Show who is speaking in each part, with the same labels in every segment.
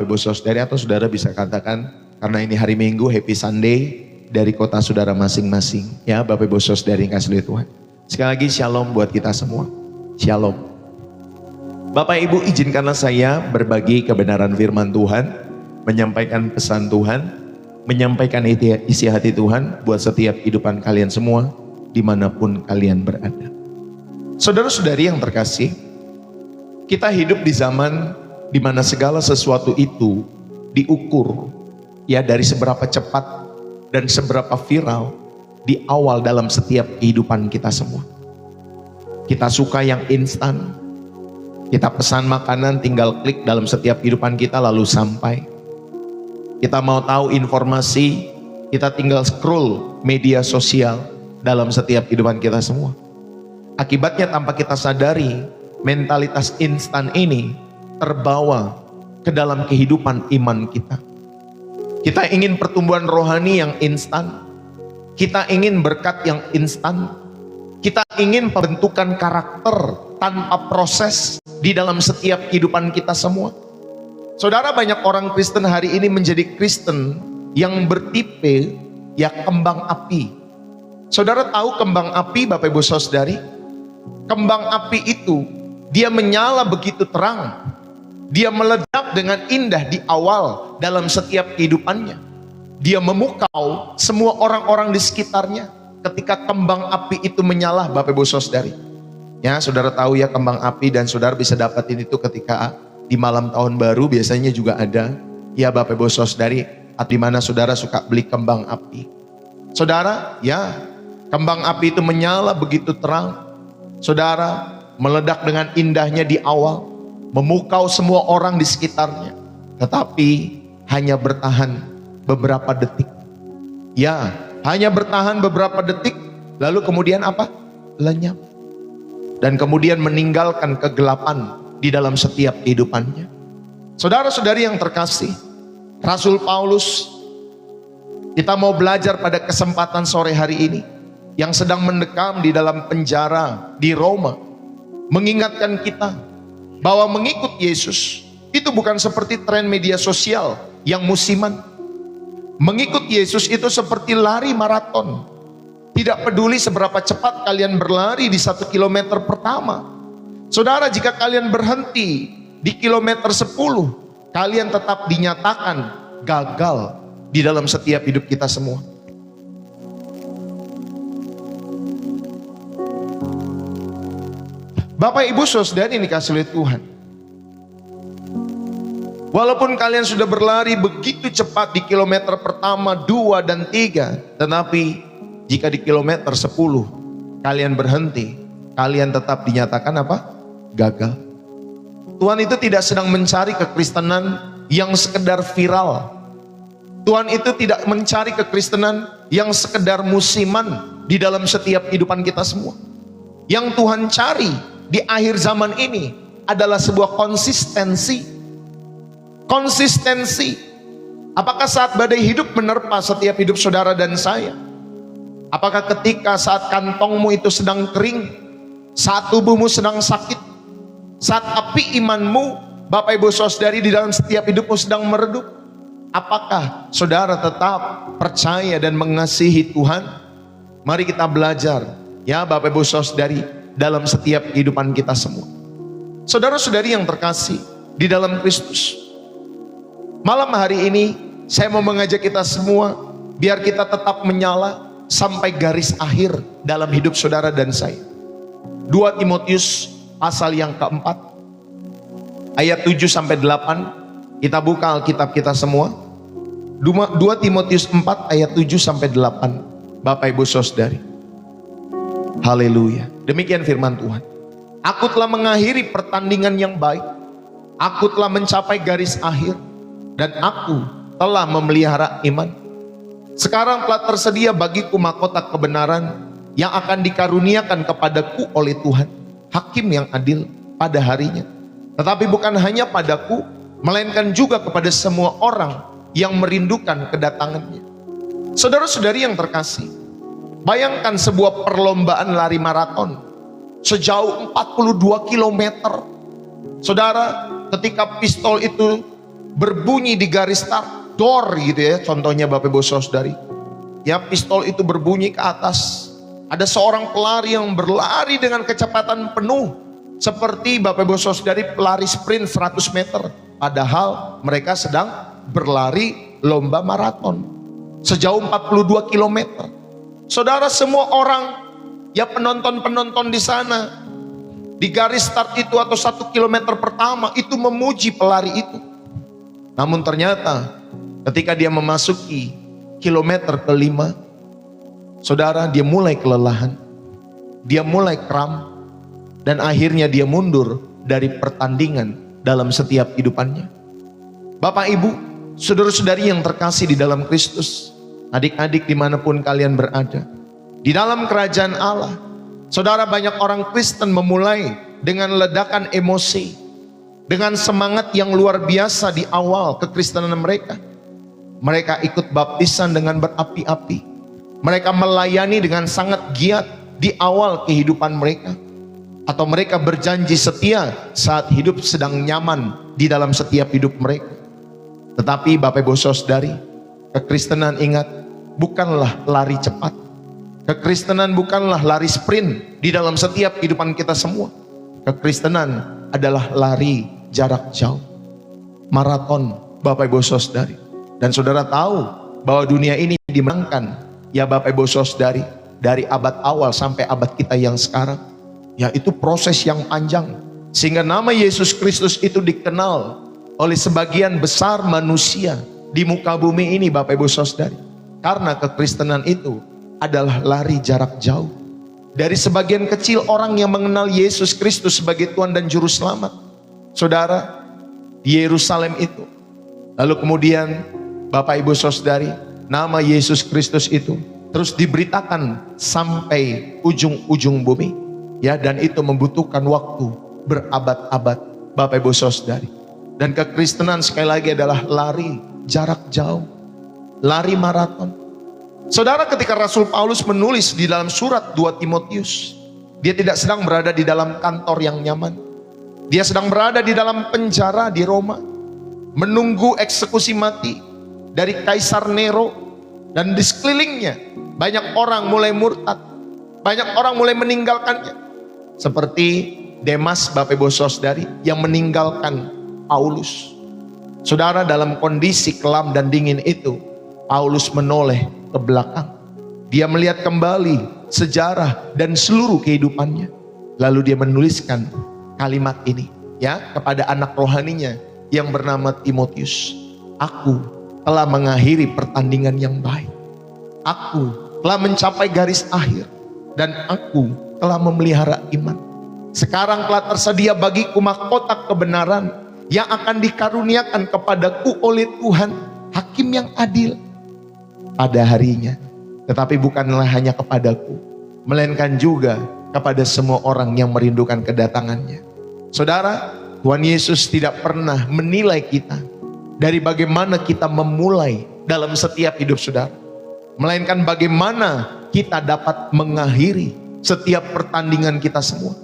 Speaker 1: Ibu saudari atau saudara bisa katakan, karena ini hari Minggu, Happy Sunday dari kota saudara masing-masing. Ya Bapak Ibu saudari yang kasih Tuhan. Sekali lagi shalom buat kita semua. Shalom. Bapak Ibu izinkanlah saya berbagi kebenaran firman Tuhan, menyampaikan pesan Tuhan, menyampaikan isi hati Tuhan buat setiap kehidupan kalian semua, dimanapun kalian berada. Saudara-saudari yang terkasih, kita hidup di zaman di mana segala sesuatu itu diukur ya dari seberapa cepat dan seberapa viral di awal dalam setiap kehidupan kita semua. Kita suka yang instan, kita pesan makanan tinggal klik dalam setiap kehidupan kita lalu sampai. Kita mau tahu informasi, kita tinggal scroll media sosial dalam setiap kehidupan kita semua. Akibatnya tanpa kita sadari, mentalitas instan ini terbawa ke dalam kehidupan iman kita. Kita ingin pertumbuhan rohani yang instan. Kita ingin berkat yang instan. Kita ingin pembentukan karakter tanpa proses di dalam setiap kehidupan kita semua. Saudara, banyak orang Kristen hari ini menjadi Kristen yang bertipe ya kembang api. Saudara tahu kembang api, Bapak Ibu Saudari? Kembang api itu dia menyala begitu terang. Dia meledak dengan indah di awal dalam setiap kehidupannya. Dia memukau semua orang-orang di sekitarnya ketika kembang api itu menyala, Bapak Ibu Saudari. Ya, saudara tahu ya kembang api, dan saudara bisa dapatin itu ketika di malam tahun baru biasanya juga ada. Ya Bapak Ibu Saudari, di mana saudara suka beli kembang api. Saudara, ya kembang api itu menyala begitu terang. Saudara, meledak dengan indahnya di awal, memukau semua orang di sekitarnya, tetapi hanya bertahan beberapa detik. Ya, hanya bertahan beberapa detik, lalu kemudian apa? Lenyap. Dan kemudian meninggalkan kegelapan di dalam setiap kehidupannya. Saudara-saudari yang terkasih, Rasul Paulus, kita mau belajar pada kesempatan sore hari ini, yang sedang mendekam di dalam penjara di Roma, mengingatkan kita bahwa mengikut Yesus itu bukan seperti tren media sosial yang musiman. Mengikut Yesus itu seperti lari maraton. Tidak peduli seberapa cepat kalian berlari di 1 kilometer pertama. Saudara, jika kalian berhenti di kilometer 10, kalian tetap dinyatakan gagal di dalam setiap hidup kita semua. Bapak Ibu Saudara ini dikasih oleh Tuhan. Walaupun kalian sudah berlari begitu cepat di kilometer pertama, 2 dan 3, tetapi jika di kilometer 10 kalian berhenti, kalian tetap dinyatakan apa? Gagal. Tuhan itu tidak sedang mencari kekristenan yang sekedar viral. Tuhan itu tidak mencari kekristenan yang sekedar musiman di dalam setiap kehidupan kita semua. Yang Tuhan cari di akhir zaman ini adalah sebuah konsistensi. Konsistensi. Apakah saat badai hidup menerpa setiap hidup saudara dan saya? Apakah ketika saat kantongmu itu sedang kering, saat tubuhmu sedang sakit, saat api imanmu, Bapak Ibu Saudari, di dalam setiap hidupmu sedang meredup, apakah saudara tetap percaya dan mengasihi Tuhan? Mari kita belajar ya Bapak Ibu Saudari dalam setiap kehidupan kita semua. Saudara-saudari yang terkasih di dalam Kristus, malam hari ini saya mau mengajak kita semua biar kita tetap menyala sampai garis akhir dalam hidup saudara dan saya. 2 Timotius pasal yang keempat ayat 7-8. Kita buka Alkitab kita semua. 2 Timotius 4 ayat 7-8. Bapak Ibu Saudari, haleluya. Demikian firman Tuhan. Aku telah mengakhiri pertandingan yang baik, aku telah mencapai garis akhir, dan aku telah memelihara iman. Sekarang telah tersedia bagiku mahkota kebenaran yang akan dikaruniakan kepadaku oleh Tuhan, hakim yang adil pada harinya. Tetapi bukan hanya padaku, melainkan juga kepada semua orang yang merindukan kedatangannya. Saudara-saudari yang terkasih, bayangkan sebuah perlombaan lari maraton sejauh 42 km. Saudara, ketika pistol itu berbunyi di garis start, door gitu ya, contohnya Bapak Ibu Saudari. Ya, pistol itu berbunyi ke atas. Ada seorang pelari yang berlari dengan kecepatan penuh, seperti Bapak Ibu Saudari pelari sprint 100 meter. Padahal mereka sedang berlari lomba maraton sejauh 42 kilometer. Saudara, semua orang, ya penonton-penonton di sana, di garis start itu atau 1 kilometer pertama itu memuji pelari itu. Namun ternyata ketika dia memasuki kilometer kelima, saudara, dia mulai kelelahan, dia mulai kram, dan akhirnya dia mundur dari pertandingan dalam setiap kehidupannya. Bapak Ibu, saudara-saudari yang terkasih di dalam Kristus, adik-adik dimanapun kalian berada, di dalam kerajaan Allah, saudara, banyak orang Kristen memulai dengan ledakan emosi, dengan semangat yang luar biasa di awal kekristenan mereka. Mereka ikut baptisan dengan berapi-api, mereka melayani dengan sangat giat di awal kehidupan mereka, atau mereka berjanji setia saat hidup sedang nyaman di dalam setiap hidup mereka. Tetapi Bapak Ibu Saudari, kekristenan, ingat, bukanlah lari cepat. Kekristenan bukanlah lari sprint di dalam setiap kehidupan kita semua. Kekristenan adalah lari jarak jauh, maraton, Bapak Ibu Saudari. Dan saudara tahu bahwa dunia ini dimenangkan, ya Bapak Ibu Saudari, dari abad awal sampai abad kita yang sekarang. Ya, itu proses yang panjang, sehingga nama Yesus Kristus itu dikenal oleh sebagian besar manusia di muka bumi ini, Bapak Ibu Saudari. Karena kekristenan itu adalah lari jarak jauh. Dari sebagian kecil orang yang mengenal Yesus Kristus sebagai Tuhan dan Juru Selamat, saudara, di Yerusalem itu. Lalu kemudian Bapak Ibu Saudari, nama Yesus Kristus itu terus diberitakan sampai ujung-ujung bumi. Ya, dan itu membutuhkan waktu berabad-abad, Bapak Ibu Saudari. Dan kekristenan sekali lagi adalah lari jarak jauh, lari maraton. Saudara, ketika Rasul Paulus menulis di dalam surat 2 Timotius, dia tidak sedang berada di dalam kantor yang nyaman. Dia sedang berada di dalam penjara di Roma, menunggu eksekusi mati dari Kaisar Nero. Dan di sekelilingnya banyak orang mulai murtad, banyak orang mulai meninggalkannya. Seperti Demas, Bapak Ibu Saudari, yang meninggalkan Paulus. Saudara, dalam kondisi kelam dan dingin itu, Paulus menoleh ke belakang. Dia melihat kembali sejarah dan seluruh kehidupannya. Lalu dia menuliskan kalimat ini, ya, kepada anak rohaninya yang bernama Timotius. Aku telah mengakhiri pertandingan yang baik. Aku telah mencapai garis akhir. Dan aku telah memelihara iman. Sekarang telah tersedia bagiku mahkota kebenaran yang akan dikaruniakan kepadaku oleh Tuhan, Hakim yang adil, pada harinya. Tetapi bukanlah hanya kepadaku, melainkan juga kepada semua orang yang merindukan kedatangannya. Saudara, Tuhan Yesus tidak pernah menilai kita dari bagaimana kita memulai dalam setiap hidup saudara, melainkan bagaimana kita dapat mengakhiri setiap pertandingan kita semua.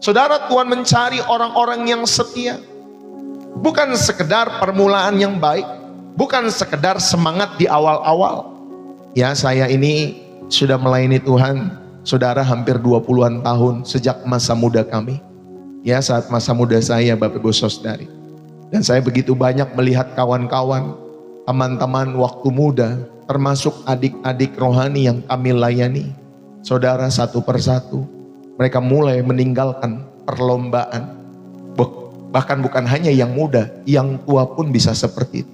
Speaker 1: Saudara, Tuhan mencari orang-orang yang setia. Bukan sekedar permulaan yang baik, bukan sekedar semangat di awal-awal. Ya, saya ini sudah melayani Tuhan, saudara, hampir 20-an tahun sejak masa muda kami. Ya, saat masa muda saya, Bapak Ibu Saudari. Dan saya begitu banyak melihat kawan-kawan, teman-teman waktu muda, termasuk adik-adik rohani yang kami layani. Saudara, satu persatu mereka mulai meninggalkan perlombaan. Bahkan bukan hanya yang muda, yang tua pun bisa seperti itu,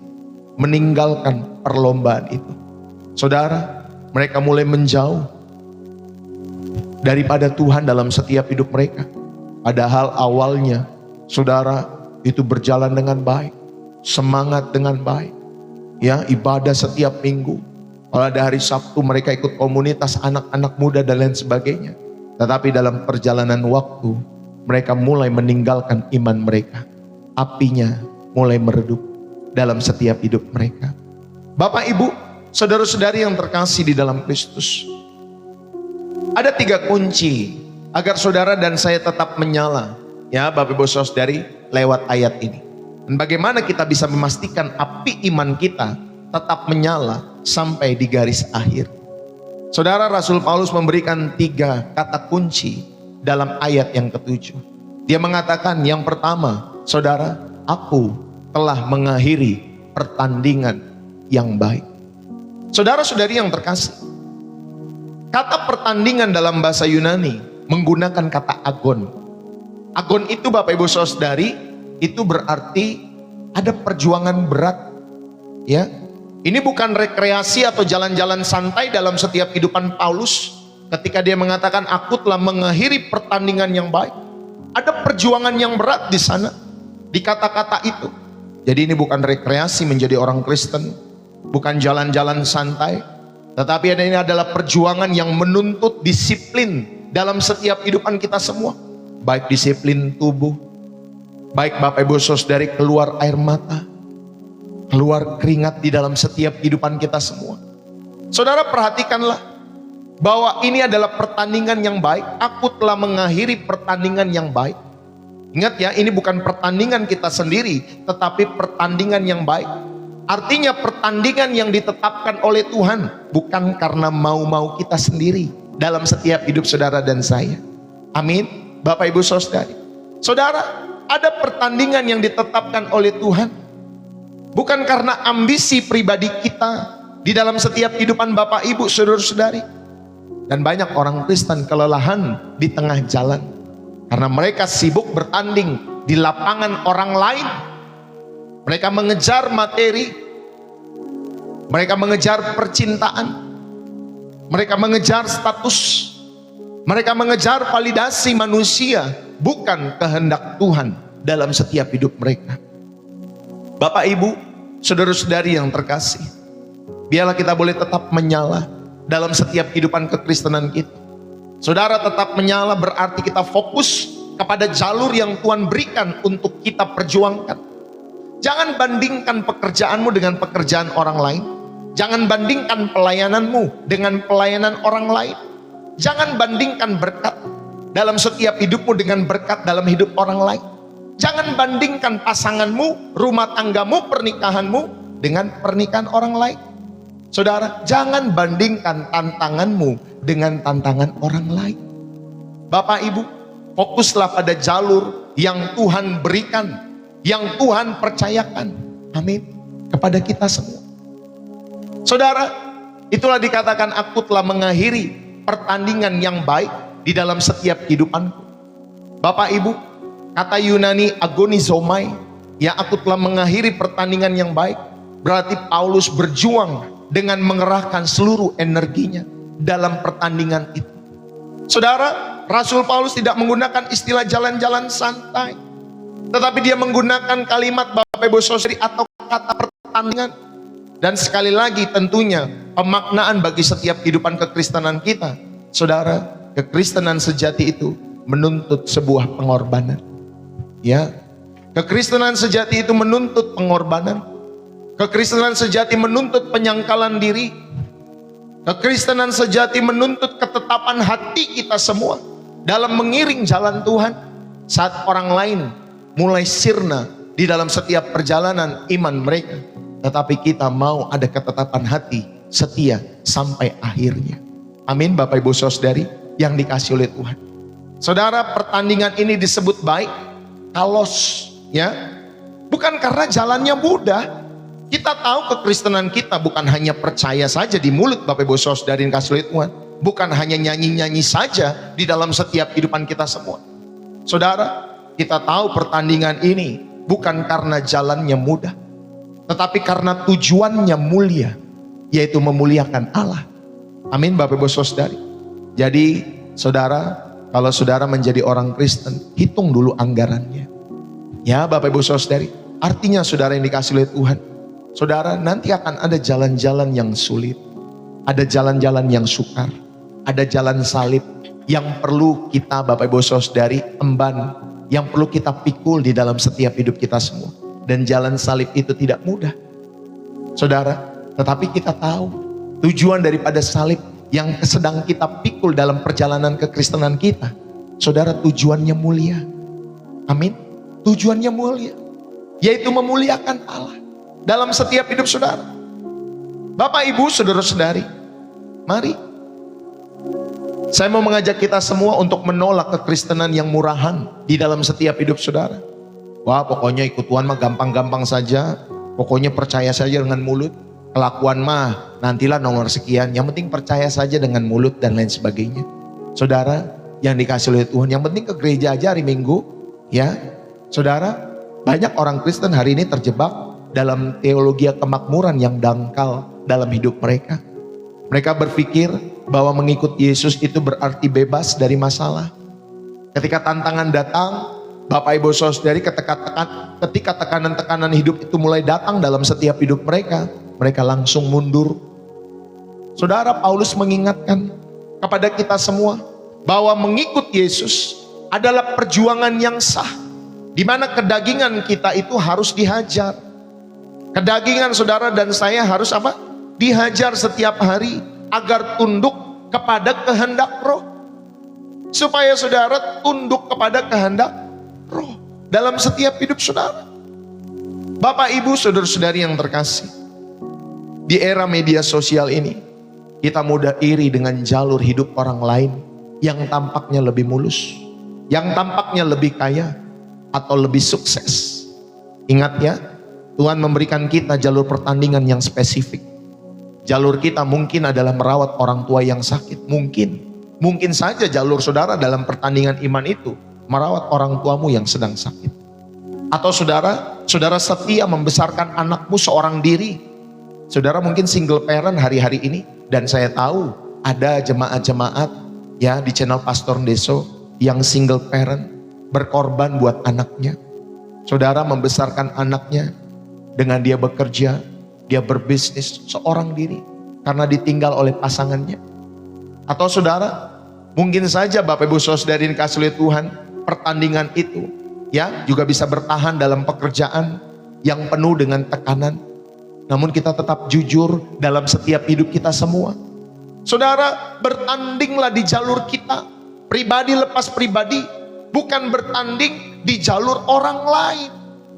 Speaker 1: meninggalkan perlombaan itu. Saudara, mereka mulai menjauh daripada Tuhan dalam setiap hidup mereka. Padahal awalnya, saudara, itu berjalan dengan baik, semangat dengan baik. Ya, ibadah setiap minggu. Kalau ada hari Sabtu mereka ikut komunitas anak-anak muda dan lain sebagainya. Tetapi dalam perjalanan waktu, mereka mulai meninggalkan iman mereka. Apinya mulai meredup dalam setiap hidup mereka. Bapak, Ibu, saudara-saudari yang terkasih di dalam Kristus, ada 3 kunci agar saudara dan saya tetap menyala. Ya, Bapak Ibu Saudari, lewat ayat ini. Dan bagaimana kita bisa memastikan api iman kita tetap menyala sampai di garis akhir. Saudara, Rasul Paulus memberikan 3 kata kunci dalam ayat yang ke-7. Dia mengatakan yang pertama, saudara, aku telah mengakhiri pertandingan yang baik. Saudara-saudari yang terkasih, kata pertandingan dalam bahasa Yunani menggunakan kata agon. Agon itu Bapak Ibu Saudari, itu berarti ada perjuangan berat. Ya, ini bukan rekreasi atau jalan-jalan santai dalam setiap kehidupan Paulus ketika dia mengatakan aku telah mengakhiri pertandingan yang baik. Ada perjuangan yang berat di sana, di kata-kata itu. Jadi ini bukan rekreasi menjadi orang Kristen, bukan jalan-jalan santai, tetapi ini adalah perjuangan yang menuntut disiplin dalam setiap kehidupan kita semua. Baik disiplin tubuh, baik Bapak Ibu Saudari keluar air mata, keluar keringat di dalam setiap kehidupan kita semua. Saudara, perhatikanlah bahwa ini adalah pertandingan yang baik. Aku telah mengakhiri pertandingan yang baik. Ingat ya, ini bukan pertandingan kita sendiri, tetapi pertandingan yang baik. Artinya pertandingan yang ditetapkan oleh Tuhan, bukan karena mau-mau kita sendiri dalam setiap hidup saudara dan saya. Amin. Bapak Ibu Saudari, saudara, ada pertandingan yang ditetapkan oleh Tuhan, bukan karena ambisi pribadi kita di dalam setiap kehidupan Bapak Ibu saudara-saudari. Dan banyak orang Kristen kelelahan di tengah jalan karena mereka sibuk bertanding di lapangan orang lain. Mereka mengejar materi, mereka mengejar percintaan, mereka mengejar status, mereka mengejar validasi manusia, bukan kehendak Tuhan dalam setiap hidup mereka. Bapak Ibu, saudara-saudari yang terkasih, biarlah kita boleh tetap menyala dalam setiap kehidupan kekristenan kita. Saudara, tetap menyala berarti kita fokus kepada jalur yang Tuhan berikan untuk kita perjuangkan. Jangan bandingkan pekerjaanmu dengan pekerjaan orang lain. Jangan bandingkan pelayananmu dengan pelayanan orang lain. Jangan bandingkan berkat dalam setiap hidupmu dengan berkat dalam hidup orang lain. Jangan bandingkan pasanganmu, rumah tanggamu, pernikahanmu dengan pernikahan orang lain. Saudara, jangan bandingkan tantanganmu dengan tantangan orang lain. Bapak Ibu, fokuslah pada jalur yang Tuhan berikan, yang Tuhan percayakan. Amin. Kepada kita semua. Saudara, itulah dikatakan aku telah mengakhiri pertandingan yang baik di dalam setiap kehidupanku. Bapak Ibu, kata Yunani agonizomai, ya, aku telah mengakhiri pertandingan yang baik, berarti Paulus berjuang dengan mengerahkan seluruh energinya dalam pertandingan itu. Saudara, Rasul Paulus tidak menggunakan istilah jalan-jalan santai, tetapi dia menggunakan kalimat Bapak Ibu Saudari atau kata pertandingan. Dan sekali lagi tentunya pemaknaan bagi setiap kehidupan kekristenan kita. Saudara, kekristenan sejati itu menuntut sebuah pengorbanan. Ya, kekristenan sejati itu menuntut pengorbanan. Kekristenan sejati menuntut penyangkalan diri. Kekristenan sejati menuntut ketetapan hati kita semua dalam mengiring jalan Tuhan. Saat orang lain mulai sirna di dalam setiap perjalanan iman mereka, tetapi kita mau ada ketetapan hati setia sampai akhirnya. Amin. Bapak Ibu Saudari yang dikasih oleh Tuhan. Saudara, pertandingan ini disebut baik, kalos, ya, bukan karena jalannya mudah. Kita tahu kekristenan kita bukan hanya percaya saja di mulut Bapak Ibu Saudari yang dikasih oleh Tuhan, bukan hanya nyanyi-nyanyi saja di dalam setiap kehidupan kita semua. Saudara, kita tahu pertandingan ini bukan karena jalannya mudah, tetapi karena tujuannya mulia, yaitu memuliakan Allah. Amin. Bapak Ibu Saudari. Jadi saudara, kalau saudara menjadi orang Kristen, hitung dulu anggarannya. Ya Bapak Ibu Saudari, artinya saudara yang dikasih oleh Tuhan, saudara nanti akan ada jalan-jalan yang sulit, ada jalan-jalan yang sukar, ada jalan salib yang perlu kita Bapak Ibu Saudari emban, yang perlu kita pikul di dalam setiap hidup kita semua. Dan jalan salib itu tidak mudah, saudara. Tetapi kita tahu tujuan daripada salib yang sedang kita pikul dalam perjalanan kekristenan kita, saudara, tujuannya mulia. Amin. Tujuannya mulia. yaitu memuliakan Allah dalam setiap hidup saudara. Bapak, Ibu, saudara-saudari, mari saya mau mengajak kita semua untuk menolak kekristenan yang murahan di dalam setiap hidup saudara. Wah, pokoknya ikut Tuhan mah gampang-gampang saja, pokoknya percaya saja dengan mulut, kelakuan mah nantilah nomor sekian, yang penting percaya saja dengan mulut dan lain sebagainya. Saudara yang dikasih oleh Tuhan, yang penting ke gereja aja hari Minggu, ya. Saudara, banyak orang Kristen hari ini terjebak dalam teologi kemakmuran yang dangkal dalam hidup mereka. Mereka berpikir bahwa mengikut Yesus itu berarti bebas dari masalah. Ketika tantangan datang, Bapak Ibu Saudari, ketika tekanan-tekanan hidup itu mulai datang dalam setiap hidup mereka, mereka langsung mundur. Saudara, Paulus mengingatkan kepada kita semua bahwa mengikut Yesus adalah perjuangan yang sah, di mana kedagingan kita itu harus dihajar. Kedagingan saudara dan saya harus apa? Dihajar setiap hari agar tunduk kepada kehendak Roh. Supaya saudara tunduk kepada kehendak Roh dalam setiap hidup saudara. Bapak, Ibu, saudara-saudari yang terkasih, di era media sosial ini kita mudah iri dengan jalur hidup orang lain yang tampaknya lebih mulus, yang tampaknya lebih kaya atau lebih sukses. Ingat ya, Tuhan memberikan kita jalur pertandingan yang spesifik. Jalur kita mungkin adalah merawat orang tua yang sakit. Mungkin saja jalur saudara dalam pertandingan iman itu merawat orang tuamu yang sedang sakit. Atau saudara setia membesarkan anakmu seorang diri. Saudara mungkin single parent hari-hari ini, dan saya tahu ada jemaat-jemaat ya di channel Pastor Deso yang single parent berkorban buat anaknya. Saudara membesarkan anaknya dengan dia bekerja, dia berbisnis seorang diri karena ditinggal oleh pasangannya. Atau saudara, mungkin saja Bapak Ibu Saudari yang dikasihi oleh Tuhan, pertandingan itu ya juga bisa bertahan dalam pekerjaan yang penuh dengan tekanan. Namun kita tetap jujur dalam setiap hidup kita semua. Saudara, bertandinglah di jalur kita, pribadi lepas pribadi, bukan bertanding di jalur orang lain.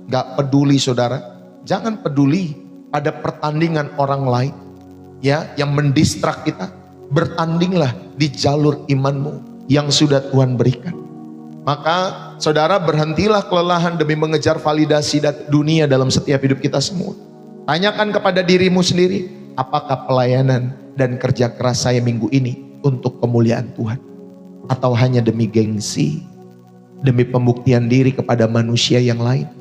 Speaker 1: Gak peduli saudara, jangan peduli pada pertandingan orang lain ya yang mendistrak kita. Bertandinglah di jalur imanmu yang sudah Tuhan berikan. Maka saudara, berhentilah kelelahan demi mengejar validasi dunia dalam setiap hidup kita semua. Tanyakan kepada dirimu sendiri, apakah pelayanan dan kerja keras saya minggu ini untuk kemuliaan Tuhan, atau hanya demi gengsi, demi pembuktian diri kepada manusia yang lain.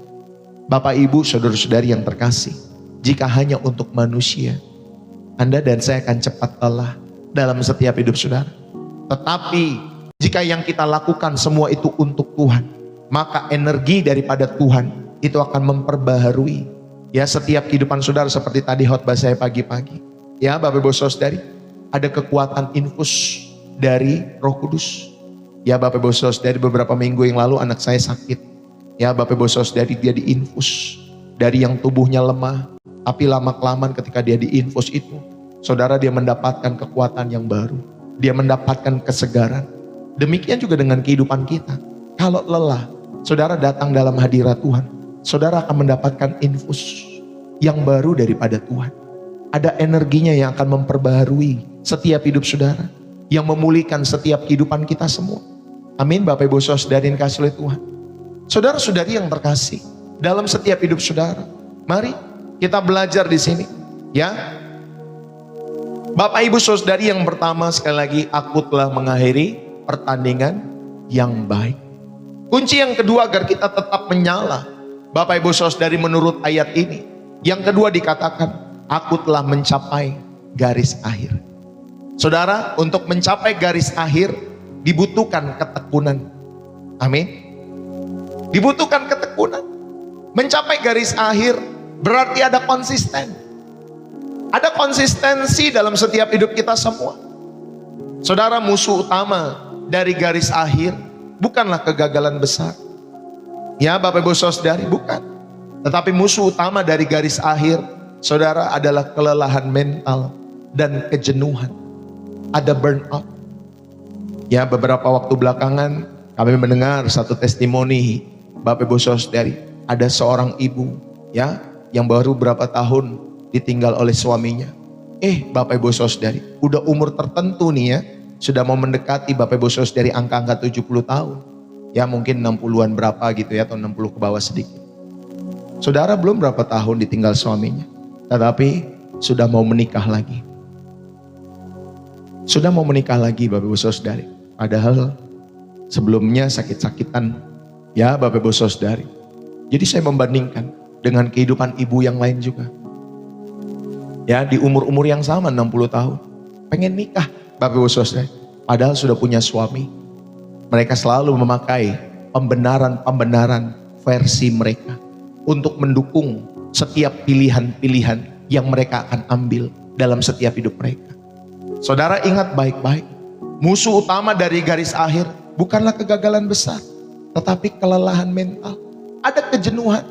Speaker 1: Bapak, Ibu, saudara-saudari yang terkasih, jika hanya untuk manusia, Anda dan saya akan cepat lelah dalam setiap hidup saudara. Tetapi jika yang kita lakukan semua itu untuk Tuhan, maka energi daripada Tuhan itu akan memperbaharui ya setiap kehidupan saudara. Seperti tadi khotbah saya pagi-pagi ya Bapak Ibu Saudari, ada kekuatan infus dari Roh Kudus ya Bapak Ibu Saudari. Beberapa minggu yang lalu anak saya sakit ya Bapak Ibu Saudari, dia diinfus dari yang tubuhnya lemah, tapi lama-kelamaan ketika dia diinfus itu, saudara, dia mendapatkan kekuatan yang baru, dia mendapatkan kesegaran. Demikian juga dengan kehidupan kita. Kalau lelah, saudara datang dalam hadirat Tuhan, saudara akan mendapatkan infus yang baru daripada Tuhan. Ada energinya yang akan memperbaharui setiap hidup saudara, yang memulihkan setiap kehidupan kita semua. Amin. Bapak Ibu Saudari yang dikasihi oleh Tuhan, saudara-saudari yang terkasih, dalam setiap hidup saudara, mari kita belajar di sini ya. Bapak Ibu Saudari yang pertama, sekali lagi, aku telah mengakhiri pertandingan yang baik. Kunci yang kedua agar kita tetap menyala, Bapak Ibu Saudari, menurut ayat ini, yang kedua dikatakan, aku telah mencapai garis akhir. Saudara, untuk mencapai garis akhir dibutuhkan ketekunan. Amin. Dibutuhkan ketekunan. Mencapai garis akhir berarti ada konsisten. Ada konsistensi dalam setiap hidup kita semua. Saudara, musuh utama dari garis akhir bukanlah kegagalan besar. Ya Bapak Ibu Saudari, bukan. Tetapi musuh utama dari garis akhir, saudara, adalah kelelahan mental dan kejenuhan. Ada burnout. Ya, beberapa waktu belakangan kami mendengar satu testimoni Bapak Ibu Saudari, ada seorang ibu ya yang baru berapa tahun ditinggal oleh suaminya. Bapak Ibu Saudari, udah umur tertentu nih ya, sudah mau mendekati Bapak Ibu Saudari angka-angka 70 tahun. Ya mungkin 60-an berapa gitu ya, atau 60 ke bawah sedikit. Saudara belum berapa tahun ditinggal suaminya, tetapi sudah mau menikah lagi. Sudah mau menikah lagi Bapak Ibu Saudari. Padahal sebelumnya sakit-sakitan ya Bapak Ibu Saudari. Jadi saya membandingkan dengan kehidupan ibu yang lain juga. Ya di umur-umur yang sama 60 tahun. Pengen nikah Bapak Ibu Saudari. Padahal sudah punya suami. Mereka selalu memakai pembenaran-pembenaran versi mereka untuk mendukung setiap pilihan-pilihan yang mereka akan ambil dalam setiap hidup mereka. Saudara ingat baik-baik, musuh utama dari garis akhir bukanlah kegagalan besar, tetapi kelelahan mental. Ada kejenuhan.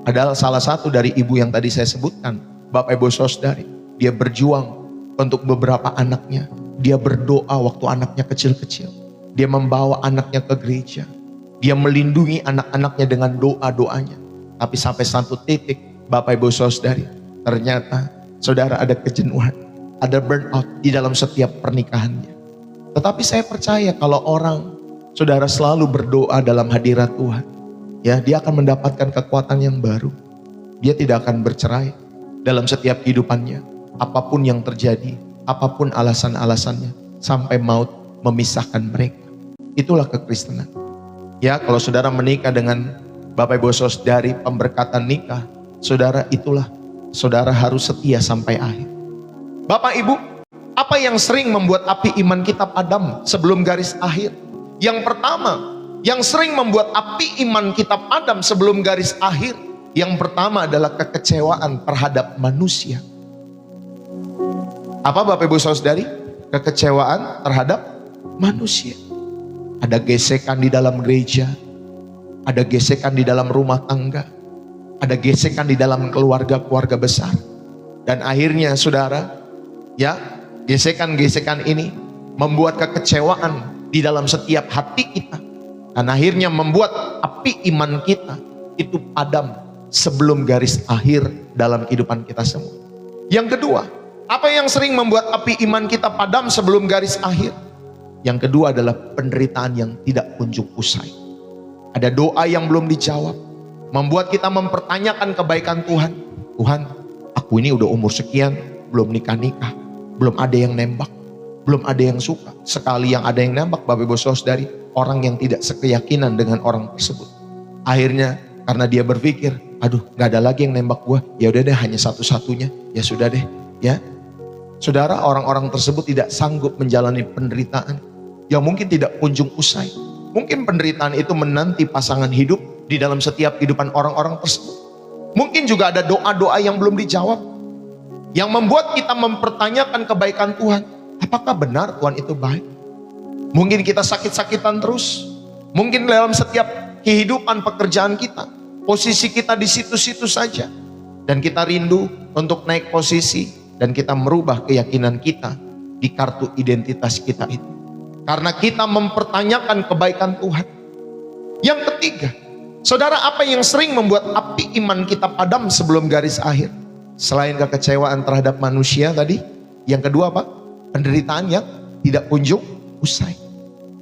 Speaker 1: Padahal salah satu dari ibu yang tadi saya sebutkan, Bapak Ibu Saudari, dia berjuang untuk beberapa anaknya. Dia berdoa waktu anaknya kecil-kecil. Dia membawa anaknya ke gereja. Dia melindungi anak-anaknya dengan doa-doanya. Tapi sampai satu titik, Bapak Ibu Saudari, ternyata saudara ada kejenuhan, ada burnout di dalam setiap pernikahannya. Tetapi saya percaya kalau orang, saudara selalu berdoa dalam hadirat Tuhan, ya dia akan mendapatkan kekuatan yang baru. Dia tidak akan bercerai dalam setiap kehidupannya. Apapun yang terjadi, apapun alasan-alasannya, sampai maut memisahkan mereka. Itulah kekristenan. Ya, kalau saudara menikah dengan Bapak Ibu Saudari, pemberkatan nikah, saudara itulah, saudara harus setia sampai akhir. Bapak Ibu, apa yang sering membuat api iman kita padam sebelum garis akhir? Yang pertama, yang sering membuat api iman kita padam sebelum garis akhir, yang pertama adalah kekecewaan terhadap manusia. Apa Bapak Ibu Saudari? Kekecewaan terhadap manusia. Ada gesekan di dalam gereja, ada gesekan di dalam rumah tangga, ada gesekan di dalam keluarga-keluarga besar. Dan akhirnya saudara, ya gesekan-gesekan ini membuat kekecewaan di dalam setiap hati kita. Dan akhirnya membuat api iman kita itu padam sebelum garis akhir dalam kehidupan kita semua. Yang kedua, apa yang sering membuat api iman kita padam sebelum garis akhir? Yang kedua adalah penderitaan yang tidak kunjung usai. Ada doa yang belum dijawab, membuat kita mempertanyakan kebaikan Tuhan. Tuhan, aku ini udah umur sekian, belum nikah-nikah, belum ada yang nembak, belum ada yang suka. Sekali yang ada yang nembak, Bapak Ibu Saudari, orang yang tidak sekeyakinan dengan orang tersebut. Akhirnya karena dia berpikir, aduh gak ada lagi yang nembak gua, ya udah deh hanya satu-satunya, ya sudah deh, ya. Saudara, orang-orang tersebut tidak sanggup menjalani penderitaan yang mungkin tidak kunjung usai. Mungkin penderitaan itu menanti pasangan hidup di dalam setiap kehidupan orang-orang tersebut. Mungkin juga ada doa-doa yang belum dijawab, yang membuat kita mempertanyakan kebaikan Tuhan. Apakah benar Tuhan itu baik? Mungkin kita sakit-sakitan terus. Mungkin dalam setiap kehidupan pekerjaan kita, posisi kita di situ-situ saja. Dan kita rindu untuk naik posisi, dan kita merubah keyakinan kita di kartu identitas kita itu. Karena kita mempertanyakan kebaikan Tuhan. Yang ketiga, saudara, apa yang sering membuat api iman kita padam sebelum garis akhir? Selain kekecewaan terhadap manusia tadi, yang kedua apa? Penderitaan yang tidak kunjung usai.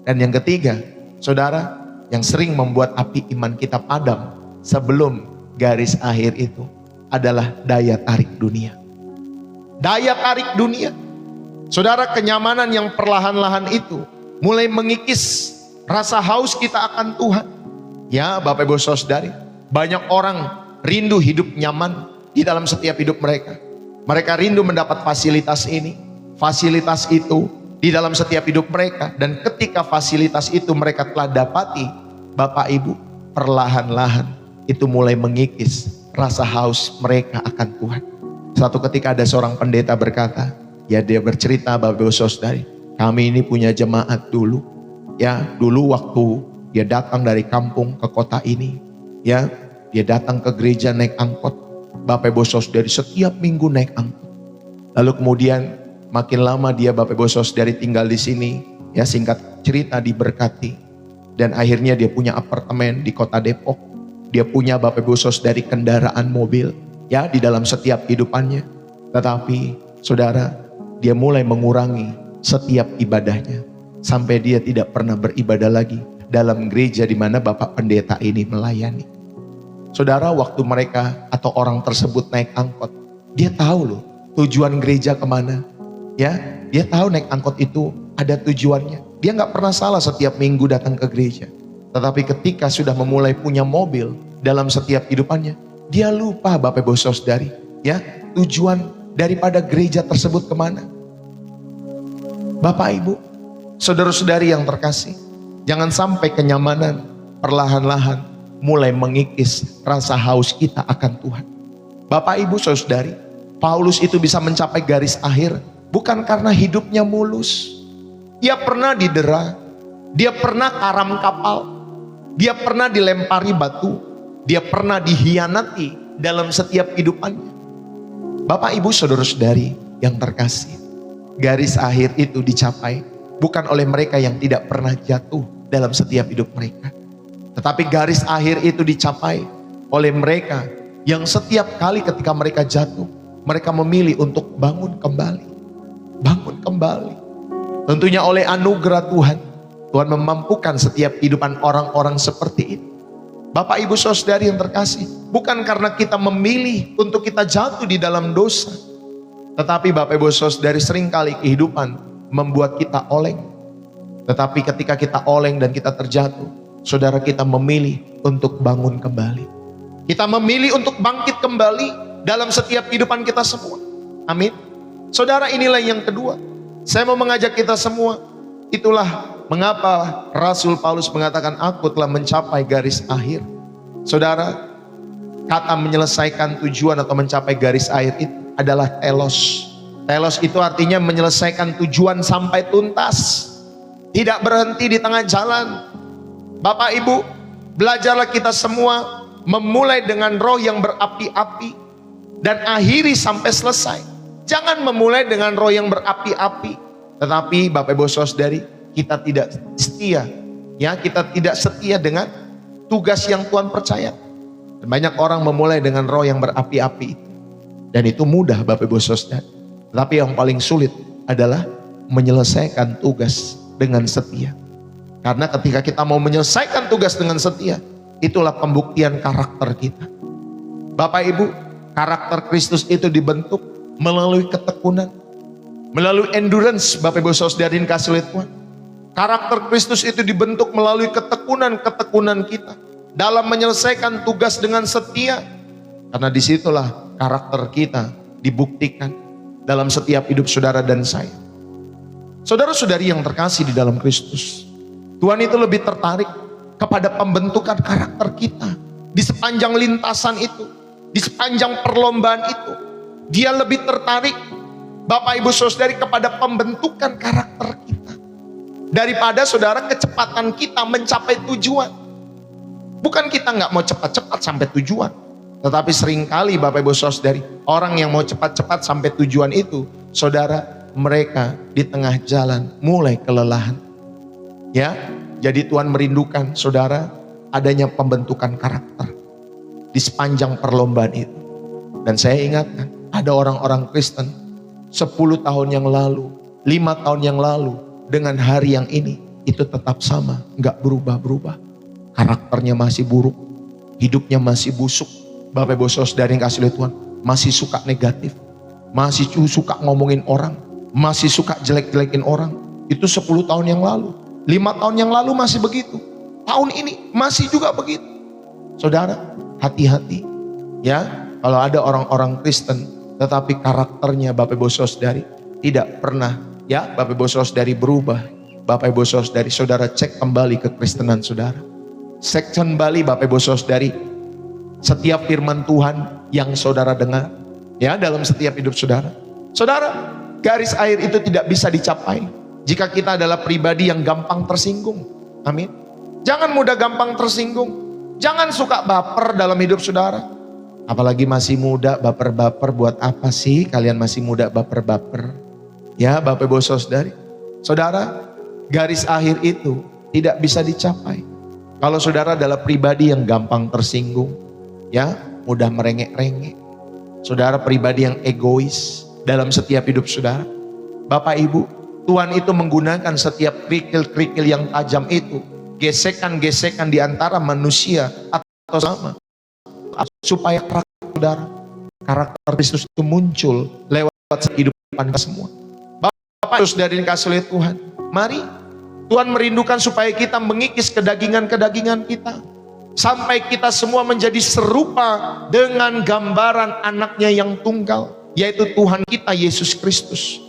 Speaker 1: Dan yang ketiga, saudara, yang sering membuat api iman kita padam sebelum garis akhir itu adalah daya tarik dunia. Daya tarik dunia. Saudara, kenyamanan yang perlahan-lahan itu mulai mengikis rasa haus kita akan Tuhan. Ya Bapak Ibu Saudari, banyak orang rindu hidup nyaman di dalam setiap hidup mereka. Mereka rindu mendapat fasilitas ini, fasilitas itu di dalam setiap hidup mereka. Dan ketika fasilitas itu mereka telah dapati, Bapak Ibu, perlahan-lahan itu mulai mengikis rasa haus mereka akan Tuhan. Suatu ketika ada seorang pendeta berkata, ya dia bercerita, Bapak Ibu Saudari, kami ini punya jemaat dulu. Ya, dulu waktu dia datang dari kampung ke kota ini, ya, dia datang ke gereja naik angkot. Bapak Ibu Saudari setiap minggu naik angkot. Lalu kemudian makin lama dia Bapak Ibu Saudari tinggal di sini, ya singkat cerita diberkati. Dan akhirnya dia punya apartemen di kota Depok. dia punya Bapak Ibu Saudara dari kendaraan mobil ya di dalam setiap kehidupannya. Tetapi saudara, dia mulai mengurangi setiap ibadahnya sampai dia tidak pernah beribadah lagi dalam gereja di mana Bapak Pendeta ini melayani. Saudara, waktu mereka atau orang tersebut naik angkot, dia tahu loh tujuan gereja kemana. Ya, dia tahu naik angkot itu ada tujuannya. Dia nggak pernah salah setiap minggu datang ke gereja. Tetapi ketika sudah memulai punya mobil dalam setiap kehidupannya, dia lupa Bapak Ibu Saudari, ya, tujuan daripada gereja tersebut kemana. Bapak Ibu, saudara-saudari yang terkasih, jangan sampai kenyamanan perlahan-lahan mulai mengikis rasa haus kita akan Tuhan. Bapak Ibu Saudari, Paulus itu bisa mencapai garis akhir bukan karena hidupnya mulus. Dia pernah didera, dia pernah karam kapal, dia pernah dilempari batu, dia pernah dihianati dalam setiap kehidupannya. Bapak Ibu saudara-saudari yang terkasih, garis akhir itu dicapai bukan oleh mereka yang tidak pernah jatuh dalam setiap hidup mereka. Tetapi garis akhir itu dicapai oleh mereka yang setiap kali ketika mereka jatuh, mereka memilih untuk bangun kembali. Bangun kembali. Tentunya oleh anugerah Tuhan, Tuhan memampukan setiap kehidupan orang-orang seperti ini. Bapak Ibu Saudari yang terkasih, bukan karena kita memilih untuk kita jatuh di dalam dosa. Tetapi Bapak Ibu Saudari, seringkali kehidupan membuat kita oleng. Tetapi ketika kita oleng dan kita terjatuh, saudara, kita memilih untuk bangun kembali. Kita memilih untuk bangkit kembali dalam setiap kehidupan kita semua. Amin. Saudara, inilah yang kedua. Saya mau mengajak kita semua. Itulah mengapa Rasul Paulus mengatakan, aku telah mencapai garis akhir. Saudara, kata menyelesaikan tujuan atau mencapai garis akhir itu adalah telos. Telos itu artinya menyelesaikan tujuan sampai tuntas. Tidak berhenti di tengah jalan. Bapak Ibu, belajarlah kita semua memulai dengan roh yang berapi-api dan akhiri sampai selesai. Jangan memulai dengan roh yang berapi-api, tetapi Bapak Ibu Saudari, kita tidak setia, ya, kita tidak setia dengan tugas yang Tuhan percaya. Dan banyak orang memulai dengan roh yang berapi-api itu, dan itu mudah Bapak Ibu Saudari. Tetapi yang paling sulit adalah menyelesaikan tugas dengan setia. Karena ketika kita mau menyelesaikan tugas dengan setia, itulah pembuktian karakter kita. Bapak Ibu, karakter Kristus itu dibentuk melalui ketekunan, melalui endurance. Bapak Ibu Saudari yang kasih oleh Tuhan, karakter Kristus itu dibentuk melalui ketekunan kita dalam menyelesaikan tugas dengan setia. Karena disitulah karakter kita dibuktikan dalam setiap hidup saudara dan saya. Saudara-saudari yang terkasih di dalam Kristus, Tuhan itu lebih tertarik kepada pembentukan karakter kita di sepanjang lintasan itu, di sepanjang perlombaan itu. Dia lebih tertarik, Bapak Ibu Saudari, kepada pembentukan karakter kita daripada saudara kecepatan kita mencapai tujuan. Bukan kita nggak mau cepat-cepat sampai tujuan, tetapi seringkali Bapak Ibu Saudari, orang yang mau cepat-cepat sampai tujuan itu, saudara, mereka di tengah jalan mulai kelelahan. Ya, jadi Tuhan merindukan saudara adanya pembentukan karakter di sepanjang perlombaan itu. Dan saya ingatkan, ada orang-orang Kristen 10 tahun yang lalu, 5 tahun yang lalu, dengan hari yang ini itu tetap sama, nggak berubah-berubah. Karakternya masih buruk, hidupnya masih busuk. Bapak Ibu Saudari yang kasih oleh Tuhan, masih suka negatif, masih suka ngomongin orang, masih suka jelek-jelekin orang. Itu 10 tahun yang lalu, 5 tahun yang lalu masih begitu, tahun ini masih juga begitu. Saudara, hati-hati ya, kalau ada orang-orang Kristen tetapi karakternya Bapak Ibu Saudari tidak pernah, ya, Bapak Ibu Saudari berubah. Bapak Ibu Saudari, saudara cek kembali kekristenan saudara. Cek kembali Bapak Ibu Saudari setiap firman Tuhan yang saudara dengar, ya, dalam setiap hidup saudara. Saudara, garis akhir itu tidak bisa dicapai jika kita adalah pribadi yang gampang tersinggung. Amin. Jangan mudah gampang tersinggung. Jangan suka baper dalam hidup saudara. Apalagi masih muda, baper-baper buat apa sih? Kalian masih muda baper-baper. Ya Bapak Ibu Saudari, saudara, garis akhir itu tidak bisa dicapai Kalau saudara adalah pribadi yang gampang tersinggung, ya, mudah merengek-rengek. Saudara pribadi yang egois dalam setiap hidup saudara. Bapak Ibu, Tuhan itu menggunakan setiap kerikil-kerikil yang tajam itu, gesekan-gesekan di antara manusia atau sama, supaya karakter Kristus itu muncul lewat kehidupan kita semua. Bapak Ibu dari kasih oleh Tuhan, mari Tuhan merindukan supaya kita mengikis kedagingan-kedagingan kita, sampai kita semua menjadi serupa dengan gambaran anaknya yang tunggal, yaitu Tuhan kita Yesus Kristus.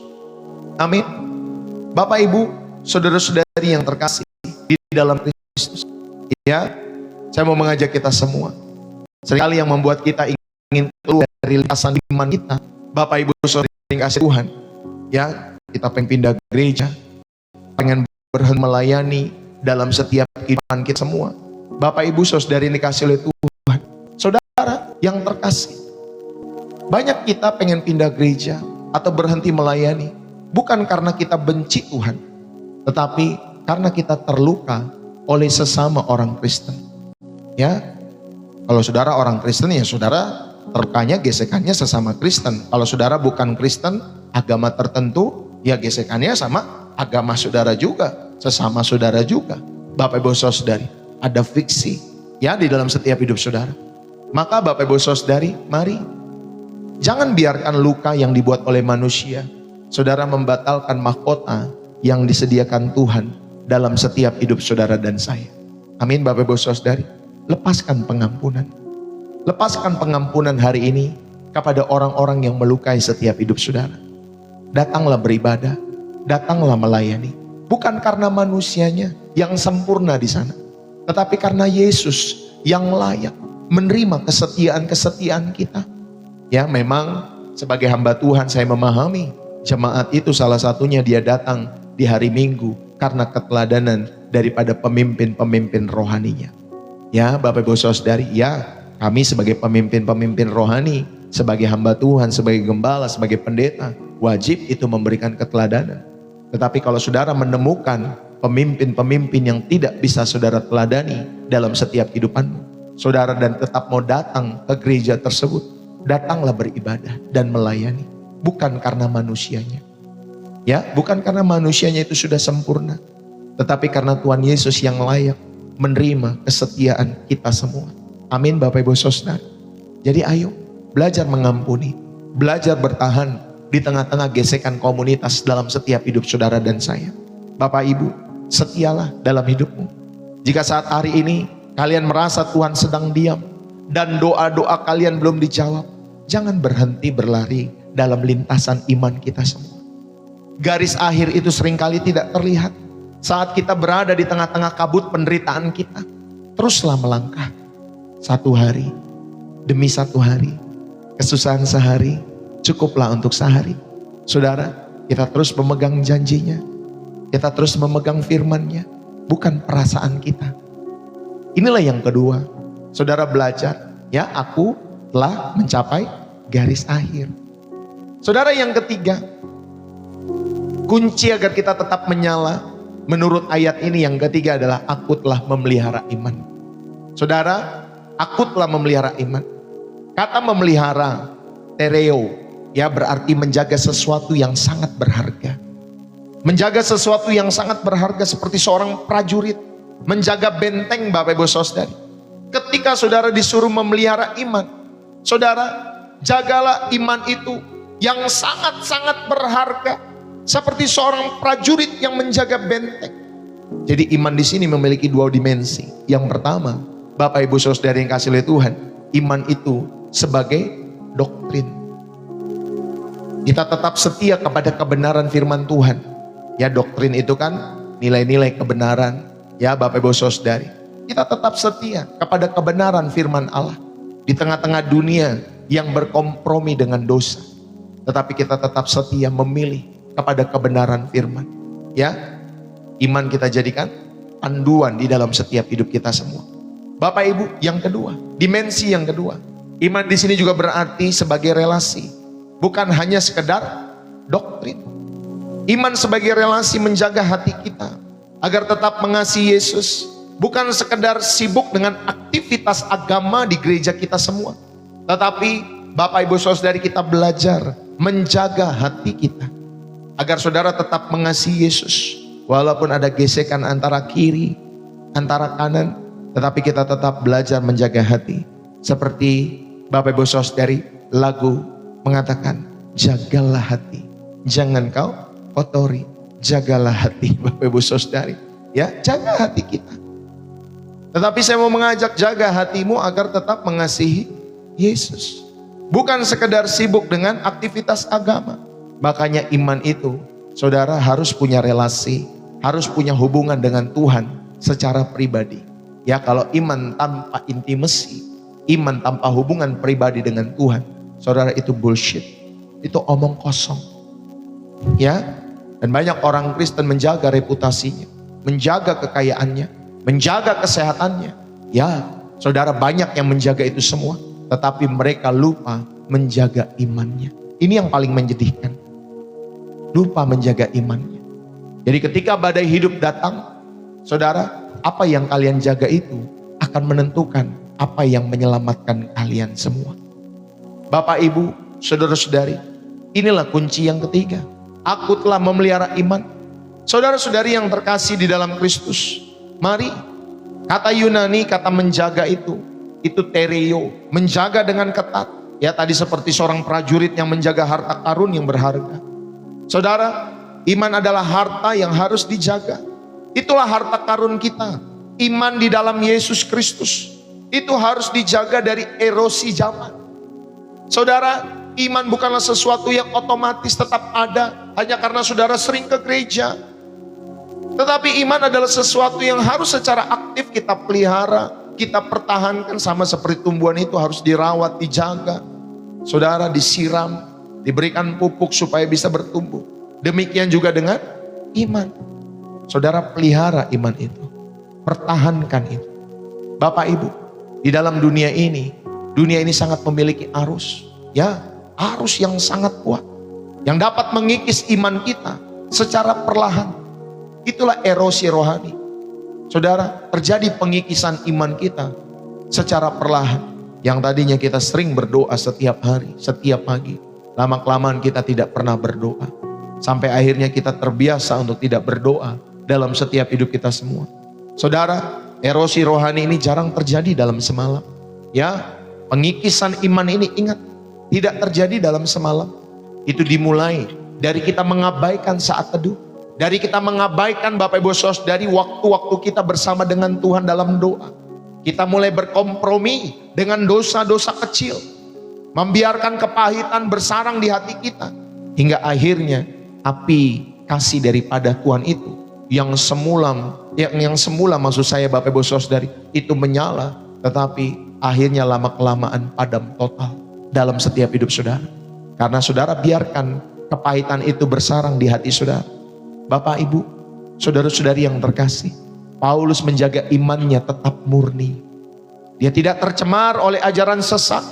Speaker 1: Amin. Bapak Ibu, saudara-saudari yang terkasih di dalam Kristus, ya, saya mau mengajak kita semua. Seringkali yang membuat kita ingin keluar dari lintasan iman kita, Bapak Ibu saudara yang kasih Tuhan, ya, kita pengen pindah gereja, pengen berhenti melayani dalam setiap kehidupan kita semua. Bapak Ibu saudari yang dikasih oleh Tuhan, saudara yang terkasih, banyak kita pengen pindah gereja atau berhenti melayani, bukan karena kita benci Tuhan, tetapi karena kita terluka oleh sesama orang Kristen. Ya, kalau saudara orang Kristen, ya saudara terlukanya gesekannya sesama Kristen. Kalau saudara bukan Kristen, agama tertentu, ya gesekannya sama agama saudara juga, sesama saudara juga. Bapak Ibu saudari, ada friksi, ya, di dalam setiap hidup saudara. Maka Bapak Ibu saudari, mari jangan biarkan luka yang dibuat oleh manusia, saudara membatalkan mahkota yang disediakan Tuhan dalam setiap hidup saudara dan saya. Amin. Bapak Ibu saudari, lepaskan pengampunan. Lepaskan pengampunan hari ini kepada orang-orang yang melukai setiap hidup saudara. Datanglah beribadah, datanglah melayani, bukan karena manusianya yang sempurna di sana, tetapi karena Yesus yang layak menerima kesetiaan-kesetiaan kita. Ya, memang sebagai hamba Tuhan saya memahami jemaat itu salah satunya dia datang di hari Minggu karena keteladanan daripada pemimpin-pemimpin rohaninya. Ya, Bapak Ibu saudari, ya, kami sebagai pemimpin-pemimpin rohani, sebagai hamba Tuhan, sebagai gembala, sebagai pendeta, wajib itu memberikan keteladanan. Tetapi kalau saudara menemukan pemimpin-pemimpin yang tidak bisa saudara teladani dalam setiap kehidupanmu, saudara dan tetap mau datang ke gereja tersebut, datanglah beribadah dan melayani, bukan karena manusianya. Ya, bukan karena manusianya itu sudah sempurna, tetapi karena Tuhan Yesus yang layak menerima kesetiaan kita semua. Amin. Bapak Ibu saudara. Jadi ayo belajar mengampuni, belajar bertahan di tengah-tengah gesekan komunitas dalam setiap hidup saudara dan saya. Bapak Ibu, setialah dalam hidupmu. Jika saat hari ini kalian merasa Tuhan sedang diam dan doa-doa kalian belum dijawab, jangan berhenti berlari dalam lintasan iman kita semua. Garis akhir itu seringkali tidak terlihat saat kita berada di tengah-tengah kabut penderitaan kita. Teruslah melangkah, satu hari demi satu hari, kesusahan sehari cukuplah untuk sehari. Saudara, kita terus memegang janjinya, kita terus memegang firman-Nya, bukan perasaan kita. Inilah yang kedua, saudara belajar, ya, aku telah mencapai garis akhir. Saudara, yang ketiga, kunci agar kita tetap menyala menurut ayat ini yang ketiga adalah aku telah memelihara iman. Saudara, aku telah memelihara iman. Kata memelihara, tereo, ya, berarti menjaga sesuatu yang sangat berharga. Menjaga sesuatu yang sangat berharga seperti seorang prajurit menjaga benteng. Bapak Ibu saudari, ketika saudara disuruh memelihara iman, saudara jagalah iman itu yang sangat-sangat berharga seperti seorang prajurit yang menjaga benteng. Jadi iman di sini memiliki dua dimensi. Yang pertama, Bapak Ibu saudari yang kasih oleh Tuhan, iman itu sebagai doktrin. Kita tetap setia kepada kebenaran firman Tuhan. Ya, doktrin itu kan nilai-nilai kebenaran. Ya, Bapak Ibu saudari, kita tetap setia kepada kebenaran firman Allah di tengah-tengah dunia yang berkompromi dengan dosa. Tetapi kita tetap setia memilih kepada kebenaran firman. Ya, iman kita jadikan panduan di dalam setiap hidup kita semua. Bapak Ibu, yang kedua, dimensi yang kedua, iman di sini juga berarti sebagai relasi. Bukan hanya sekedar doktrin. Iman sebagai relasi menjaga hati kita agar tetap mengasihi Yesus, bukan sekedar sibuk dengan aktivitas agama di gereja kita semua, tetapi Bapak Ibu Saudari kita belajar menjaga hati kita agar saudara tetap mengasihi Yesus. Walaupun ada gesekan antara kiri, antara kanan, tetapi kita tetap belajar menjaga hati. Seperti Bapak Ibu Saudari lagu mengatakan, jagalah hati, jangan kau kotori. Jagalah hati Bapak Ibu Saudari, ya, jaga hati kita. Tetapi saya mau mengajak, jaga hatimu agar tetap mengasihi Yesus. Bukan sekedar sibuk dengan aktivitas agama. Makanya iman itu, saudara harus punya relasi, harus punya hubungan dengan Tuhan secara pribadi. Ya, kalau iman tanpa intimasi, iman tanpa hubungan pribadi dengan Tuhan, saudara, itu bullshit. Itu omong kosong. Ya, dan banyak orang Kristen menjaga reputasinya, menjaga kekayaannya, menjaga kesehatannya. Ya, saudara, banyak yang menjaga itu semua, tetapi mereka lupa menjaga imannya. Ini yang paling menyedihkan. Lupa menjaga imannya. Jadi ketika badai hidup datang, saudara, apa yang kalian jaga itu akan menentukan apa yang menyelamatkan kalian semua. Bapak, Ibu, saudara-saudari, inilah kunci yang ketiga. Aku telah memelihara iman. Saudara-saudari yang terkasih di dalam Kristus, mari, kata Yunani, kata menjaga itu tereo, menjaga dengan ketat. Ya, tadi seperti seorang prajurit yang menjaga harta karun yang berharga. Saudara, iman adalah harta yang harus dijaga. Itulah harta karun kita, iman di dalam Yesus Kristus. Itu harus dijaga dari erosi zaman. Saudara, iman bukanlah sesuatu yang otomatis tetap ada hanya karena saudara sering ke gereja. Tetapi iman adalah sesuatu yang harus secara aktif kita pelihara, kita pertahankan, sama seperti tumbuhan itu harus dirawat, dijaga. Saudara, disiram, diberikan pupuk supaya bisa bertumbuh. Demikian juga dengan iman. Saudara, pelihara iman itu, pertahankan itu. Bapak Ibu, di dalam dunia ini sangat memiliki arus. Ya, arus yang sangat kuat, yang dapat mengikis iman kita secara perlahan. Itulah erosi rohani. Saudara, terjadi pengikisan iman kita secara perlahan. Yang tadinya kita sering berdoa setiap hari, setiap pagi, lama-kelamaan kita tidak pernah berdoa. Sampai akhirnya kita terbiasa untuk tidak berdoa dalam setiap hidup kita semua. Saudara, erosi rohani ini jarang terjadi dalam semalam. Ya, pengikisan iman ini, ingat, tidak terjadi dalam semalam. Itu dimulai dari kita mengabaikan saat teduh, dari kita mengabaikan Bapak Ibu Saudari waktu-waktu kita bersama dengan Tuhan dalam doa. Kita mulai berkompromi dengan dosa-dosa kecil, membiarkan kepahitan bersarang di hati kita, hingga akhirnya api kasih daripada Tuhan itu yang semula maksud saya Bapak Ibu Saudari itu menyala, tetapi akhirnya lama-kelamaan padam total dalam setiap hidup saudara. Karena saudara biarkan kepahitan itu bersarang di hati saudara. Bapak, Ibu, saudara-saudari yang terkasih, Paulus menjaga imannya tetap murni. Dia tidak tercemar oleh ajaran sesat.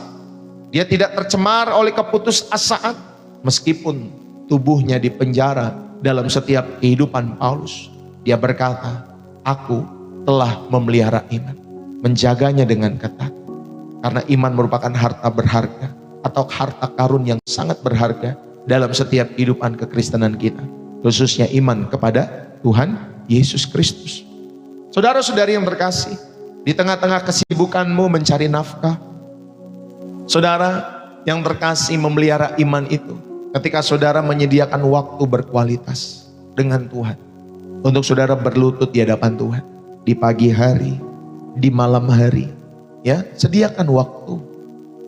Speaker 1: Dia tidak tercemar oleh keputusasaan. Meskipun tubuhnya dipenjara dalam setiap kehidupan Paulus, dia berkata, aku telah memelihara iman, menjaganya dengan ketat. Karena iman merupakan harta berharga atau harta karun yang sangat berharga dalam setiap kehidupan kekristenan kita, khususnya iman kepada Tuhan Yesus Kristus. Saudara-saudari yang terkasih, di tengah-tengah kesibukanmu mencari nafkah, saudara yang terkasih, memelihara iman itu ketika saudara menyediakan waktu berkualitas dengan Tuhan, untuk saudara berlutut di hadapan Tuhan di pagi hari, di malam hari. Ya, sediakan waktu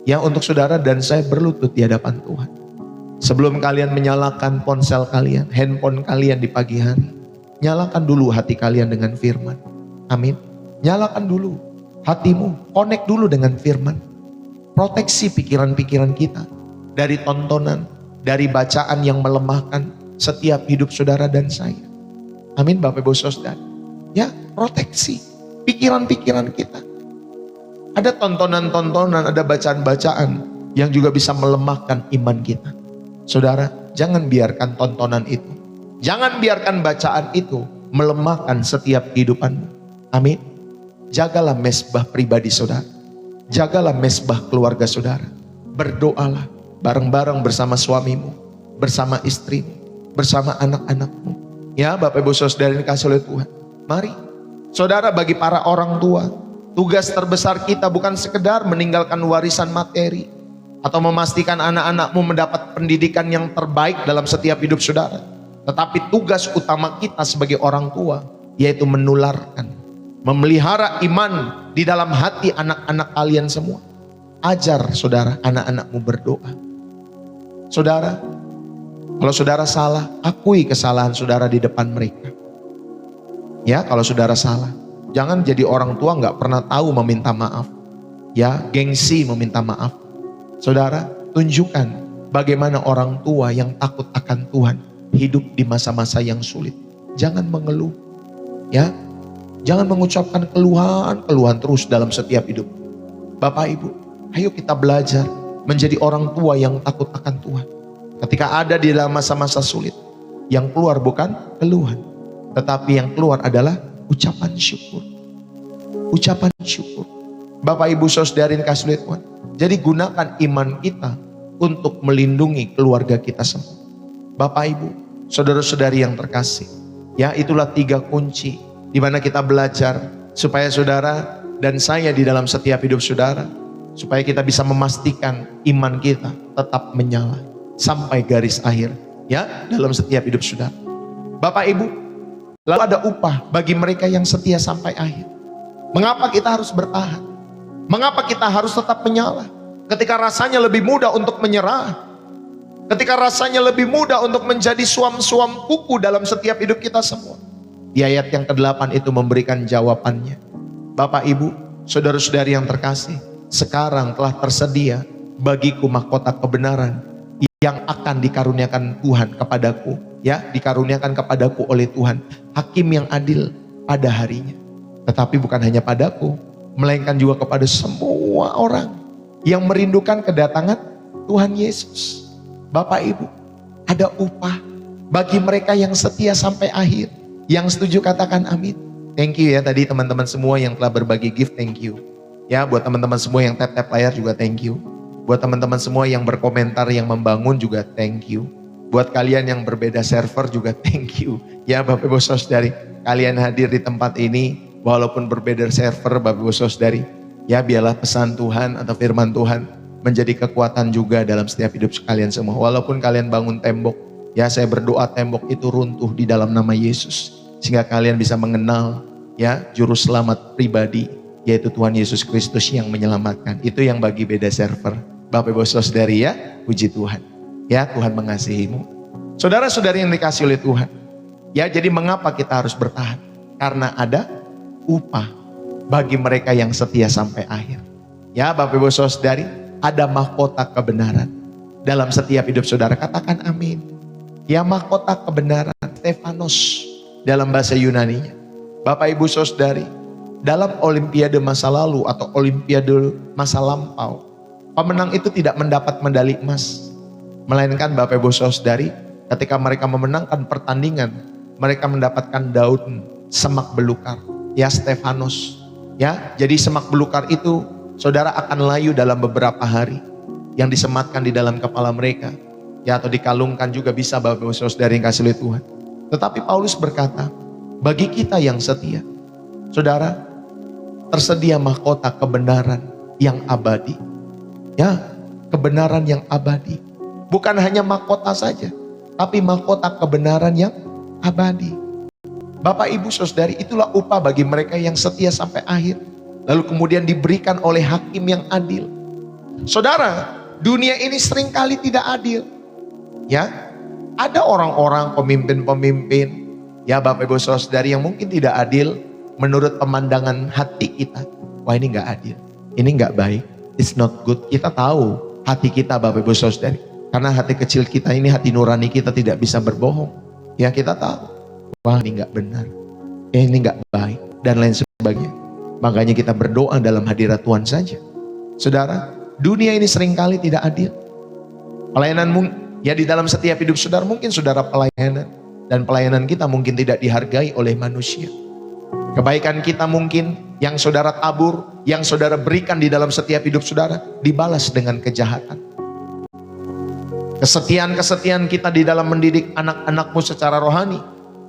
Speaker 1: ya untuk saudara dan saya berlutut di hadapan Tuhan. Sebelum kalian menyalakan ponsel kalian, handphone kalian di pagi hari, nyalakan dulu hati kalian dengan firman. Amin. Nyalakan dulu hatimu, connect dulu dengan firman. Proteksi pikiran-pikiran kita dari tontonan, dari bacaan yang melemahkan setiap hidup saudara dan saya. Amin, Bapak Ibu Saudara. Ya, proteksi pikiran-pikiran kita. Ada tontonan-tontonan, ada bacaan-bacaan yang juga bisa melemahkan iman kita. Saudara, jangan biarkan tontonan itu, jangan biarkan bacaan itu melemahkan setiap kehidupanmu. Amin. jagalah mesbah pribadi saudara. Jagalah mesbah keluarga saudara. Berdoalah bareng-bareng bersama suamimu, bersama istrimu, bersama anak-anakmu. Ya Bapak Ibu Saudara yang dikasihi oleh Tuhan. Mari saudara, bagi para orang tua, tugas terbesar kita bukan sekedar meninggalkan warisan materi atau memastikan anak-anakmu mendapat pendidikan yang terbaik dalam setiap hidup saudara. Tetapi tugas utama kita sebagai orang tua yaitu menularkan, memelihara iman di dalam hati anak-anak kalian semua. Ajar saudara anak-anakmu berdoa. Saudara, kalau saudara salah, akui kesalahan saudara di depan mereka. Ya, kalau saudara salah, jangan jadi orang tua nggak pernah tahu meminta maaf. Ya, gengsi meminta maaf. Saudara, tunjukkan bagaimana orang tua yang takut akan Tuhan hidup di masa-masa yang sulit. Jangan mengeluh. Ya, jangan mengucapkan keluhan terus dalam setiap hidup. Bapak Ibu, ayo kita belajar menjadi orang tua yang takut akan Tuhan. Ketika ada di dalam masa-masa sulit, yang keluar bukan keluhan, tetapi yang keluar adalah ucapan syukur. Ucapan syukur. Bapak Ibu Saudara yang dikasihi Tuhan. Jadi gunakan iman kita untuk melindungi keluarga kita semua. Bapak Ibu, saudara-saudari yang terkasih. Ya, itulah 3 kunci di mana kita belajar supaya saudara dan saya di dalam setiap hidup saudara, supaya kita bisa memastikan iman kita tetap menyala sampai garis akhir, ya, dalam setiap hidup saudara. Bapak Ibu, lalu ada upah bagi mereka yang setia sampai akhir. Mengapa kita harus bertahan? Mengapa kita harus tetap menyala? Ketika rasanya lebih mudah untuk menyerah, ketika rasanya lebih mudah untuk menjadi suam-suam kuku dalam setiap hidup kita semua. Di ayat yang ke-8 itu memberikan jawabannya. Bapak Ibu, saudara-saudari yang terkasih, sekarang telah tersedia bagiku mahkota kebenaran yang akan dikaruniakan Tuhan kepadaku, ya, dikaruniakan kepadaku oleh Tuhan, hakim yang adil pada harinya. Tetapi bukan hanya padaku, melainkan juga kepada semua orang yang merindukan kedatangan Tuhan Yesus. Bapak Ibu, ada upah bagi mereka yang setia sampai akhir. Yang setuju katakan amin. Thank you ya tadi teman-teman semua yang telah berbagi gift, thank you. Ya, buat teman-teman semua yang tap-tap layar juga thank you. Buat teman-teman semua yang berkomentar, yang membangun juga thank you. Buat kalian yang berbeda server juga thank you. Ya Bapak Ibu Saudari, kalian hadir di tempat ini walaupun berbeda server Bapak Ibu Saudari. Ya, biarlah pesan Tuhan atau firman Tuhan menjadi kekuatan juga dalam setiap hidup kalian semua. Walaupun kalian bangun tembok, ya, saya berdoa tembok itu runtuh di dalam nama Yesus. Sehingga kalian bisa mengenal, ya, juru selamat pribadi, yaitu Tuhan Yesus Kristus yang menyelamatkan. Itu yang bagi beda server. Bapak Ibu Saudari ya, puji Tuhan. Ya, Tuhan mengasihimu. Saudara-saudari yang dikasihi oleh Tuhan. Ya, jadi mengapa kita harus bertahan? Karena ada upah bagi mereka yang setia sampai akhir. Ya, Bapak Ibu Saudari, ada mahkota kebenaran dalam setiap hidup saudara. Katakan amin. Ya, mahkota kebenaran, Stefanos dalam bahasa Yunaninya. Bapak Ibu Saudari, dalam olimpiade masa lalu atau olimpiade masa lampau, pemenang itu tidak mendapat medali emas. Melainkan Bapak Ibu Saudari, ketika mereka memenangkan pertandingan, mereka mendapatkan daun semak belukar, ya, Stefanos. Ya, jadi semak belukar itu saudara akan layu dalam beberapa hari, yang disematkan di dalam kepala mereka, ya, atau dikalungkan juga bisa Bapak Ibu Saudari yang kasih oleh Tuhan. Tetapi Paulus berkata, bagi kita yang setia, saudara, tersedia mahkota kebenaran yang abadi. Ya, kebenaran yang abadi. Bukan hanya mahkota saja, tapi mahkota kebenaran yang abadi. Bapak Ibu Saudari, itulah upah bagi mereka yang setia sampai akhir. Lalu kemudian diberikan oleh hakim yang adil. Saudara, dunia ini seringkali tidak adil. Ya, ada orang-orang pemimpin-pemimpin, ya Bapak Ibu Saudari, yang mungkin tidak adil menurut pemandangan hati kita. Wah, ini gak adil, ini gak baik, it's not good. Kita tahu hati kita Bapak Ibu Saudari, karena hati kecil kita ini, hati nurani kita tidak bisa berbohong. Ya, kita tahu, wah ini gak benar, ini gak baik, dan lain sebagainya. Makanya kita berdoa dalam hadirat Tuhan saja. Saudara, dunia ini seringkali tidak adil. Pelayananmu, ya, di dalam setiap hidup saudara, mungkin saudara pelayanan, dan pelayanan kita mungkin tidak dihargai oleh manusia. Kebaikan kita mungkin yang saudara tabur, yang saudara berikan di dalam setiap hidup saudara, dibalas dengan kejahatan. Kesetiaan-kesetiaan kita di dalam mendidik anak-anakmu secara rohani,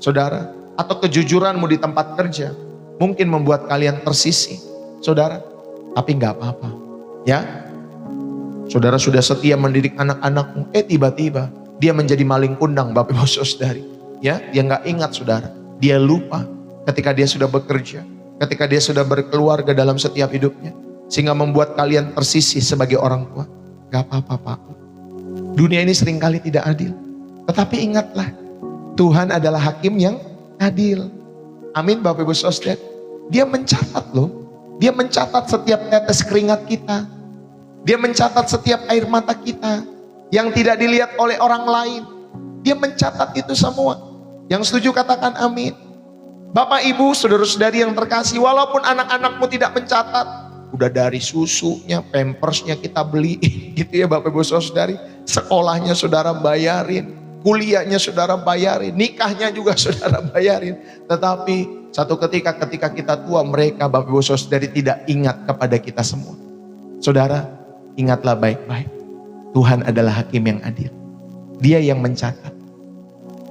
Speaker 1: saudara, atau kejujuranmu di tempat kerja, mungkin membuat kalian tersisih, saudara. Tapi nggak apa-apa, ya. Saudara sudah setia mendidik anak-anakmu, tiba-tiba dia menjadi maling kundang, Bapak Ibu Saudari. Ya, dia nggak ingat, saudara. Dia lupa ketika dia sudah bekerja, ketika dia sudah berkeluarga dalam setiap hidupnya, sehingga membuat kalian tersisih sebagai orang tua. Gak apa-apa, Pak. Dunia ini seringkali tidak adil. Tetapi ingatlah, Tuhan adalah hakim yang adil. Amin, Bapak Ibu Saudara. Dia mencatat loh. Dia mencatat setiap tetes keringat kita. Dia mencatat setiap air mata kita yang tidak dilihat oleh orang lain. Dia mencatat itu semua. Yang setuju katakan amin. Bapak Ibu, saudara-saudari yang terkasih, walaupun anak-anakmu tidak mencatat, udah dari susunya, pampersnya kita beli, gitu ya Bapak Ibu Saudari. Sekolahnya saudara bayarin, kuliahnya saudara bayarin, nikahnya juga saudara bayarin. Tetapi satu ketika kita tua, mereka Bapak Ibu Saudari tidak ingat kepada kita semua. Saudara, ingatlah baik-baik. Tuhan adalah hakim yang adil. Dia yang mencatat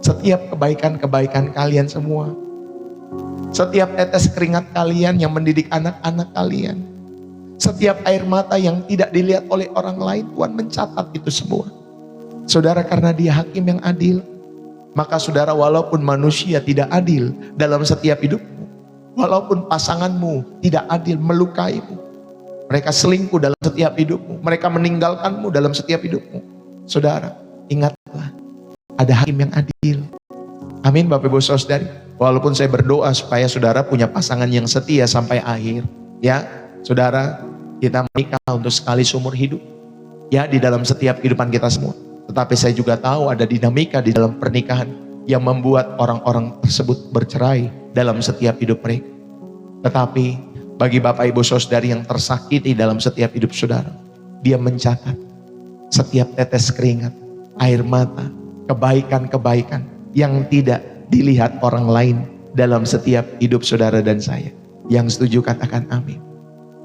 Speaker 1: setiap kebaikan-kebaikan kalian semua. Setiap tetes keringat kalian yang mendidik anak-anak kalian. Setiap air mata yang tidak dilihat oleh orang lain, Tuhan mencatat itu semua. Saudara, karena Dia hakim yang adil, maka saudara, walaupun manusia tidak adil dalam setiap hidupmu, walaupun pasanganmu tidak adil, melukaimu, mereka selingkuh dalam setiap hidupmu, mereka meninggalkanmu dalam setiap hidupmu, saudara, ingatlah, ada hakim yang adil. Amin, Bapak Ibu Saudari. Walaupun saya berdoa supaya saudara punya pasangan yang setia sampai akhir, ya, saudara, kita menikah untuk sekali seumur hidup, ya, di dalam setiap kehidupan kita semua. Tetapi saya juga tahu ada dinamika di dalam pernikahan yang membuat orang-orang tersebut bercerai dalam setiap hidup mereka. Tetapi bagi Bapak Ibu Saudari yang tersakiti dalam setiap hidup saudara, Dia mencatat setiap tetes keringat, air mata, kebaikan-kebaikan yang tidak dilihat orang lain dalam setiap hidup saudara dan saya. Yang setuju katakan amin.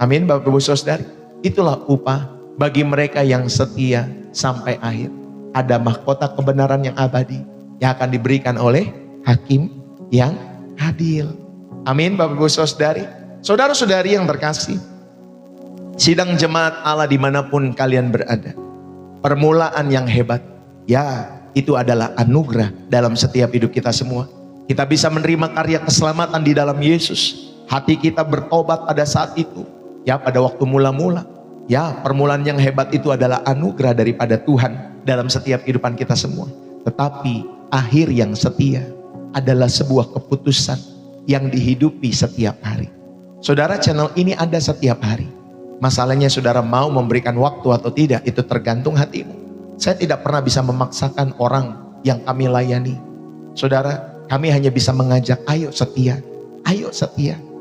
Speaker 1: Amin, Bapak Ibu Saudari. Itulah upah bagi mereka yang setia sampai akhir. Ada mahkota kebenaran yang abadi yang akan diberikan oleh hakim yang adil. Amin, Bapak Ibu Saudari. Saudara-saudari yang terkasih, sidang jemaat Allah dimanapun kalian berada, permulaan yang hebat, ya, itu adalah anugerah dalam setiap hidup kita semua. Kita bisa menerima karya keselamatan di dalam Yesus. Hati kita bertobat pada saat itu, ya, pada waktu mula-mula. Ya, permulaan yang hebat itu adalah anugerah daripada Tuhan dalam setiap kehidupan kita semua. Tetapi akhir yang setia adalah sebuah keputusan yang dihidupi setiap hari. Saudara, channel ini ada setiap hari. Masalahnya saudara mau memberikan waktu atau tidak, itu tergantung hatimu. Saya tidak pernah bisa memaksakan orang yang kami layani. Saudara, kami hanya bisa mengajak, ayo setia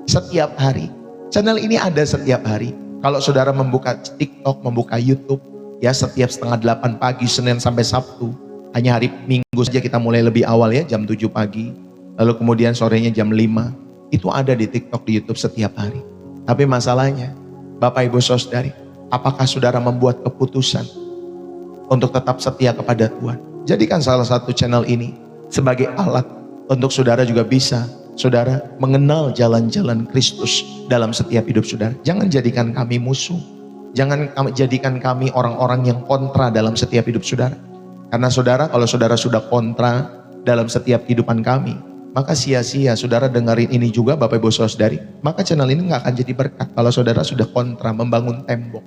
Speaker 1: setiap hari. Channel ini ada setiap hari. Kalau saudara membuka TikTok, membuka YouTube, ya, setiap setengah 8 pagi, Senin sampai Sabtu. Hanya hari Minggu saja kita mulai lebih awal, ya, jam 7 pagi. Lalu kemudian sorenya jam 5. Itu ada di TikTok, di YouTube setiap hari. Tapi masalahnya, Bapak Ibu Saudari, apakah saudara membuat keputusan untuk tetap setia kepada Tuhan? Jadikan salah satu channel ini sebagai alat untuk saudara juga bisa, saudara, mengenal jalan-jalan Kristus dalam setiap hidup saudara. Jangan jadikan kami musuh. Jangan jadikan kami orang-orang yang kontra dalam setiap hidup saudara. Karena saudara, kalau saudara sudah kontra dalam setiap kehidupan kami, maka sia-sia saudara dengerin ini juga Bapak Ibu Saudari. Maka channel ini nggak akan jadi berkat kalau saudara sudah kontra, membangun tembok.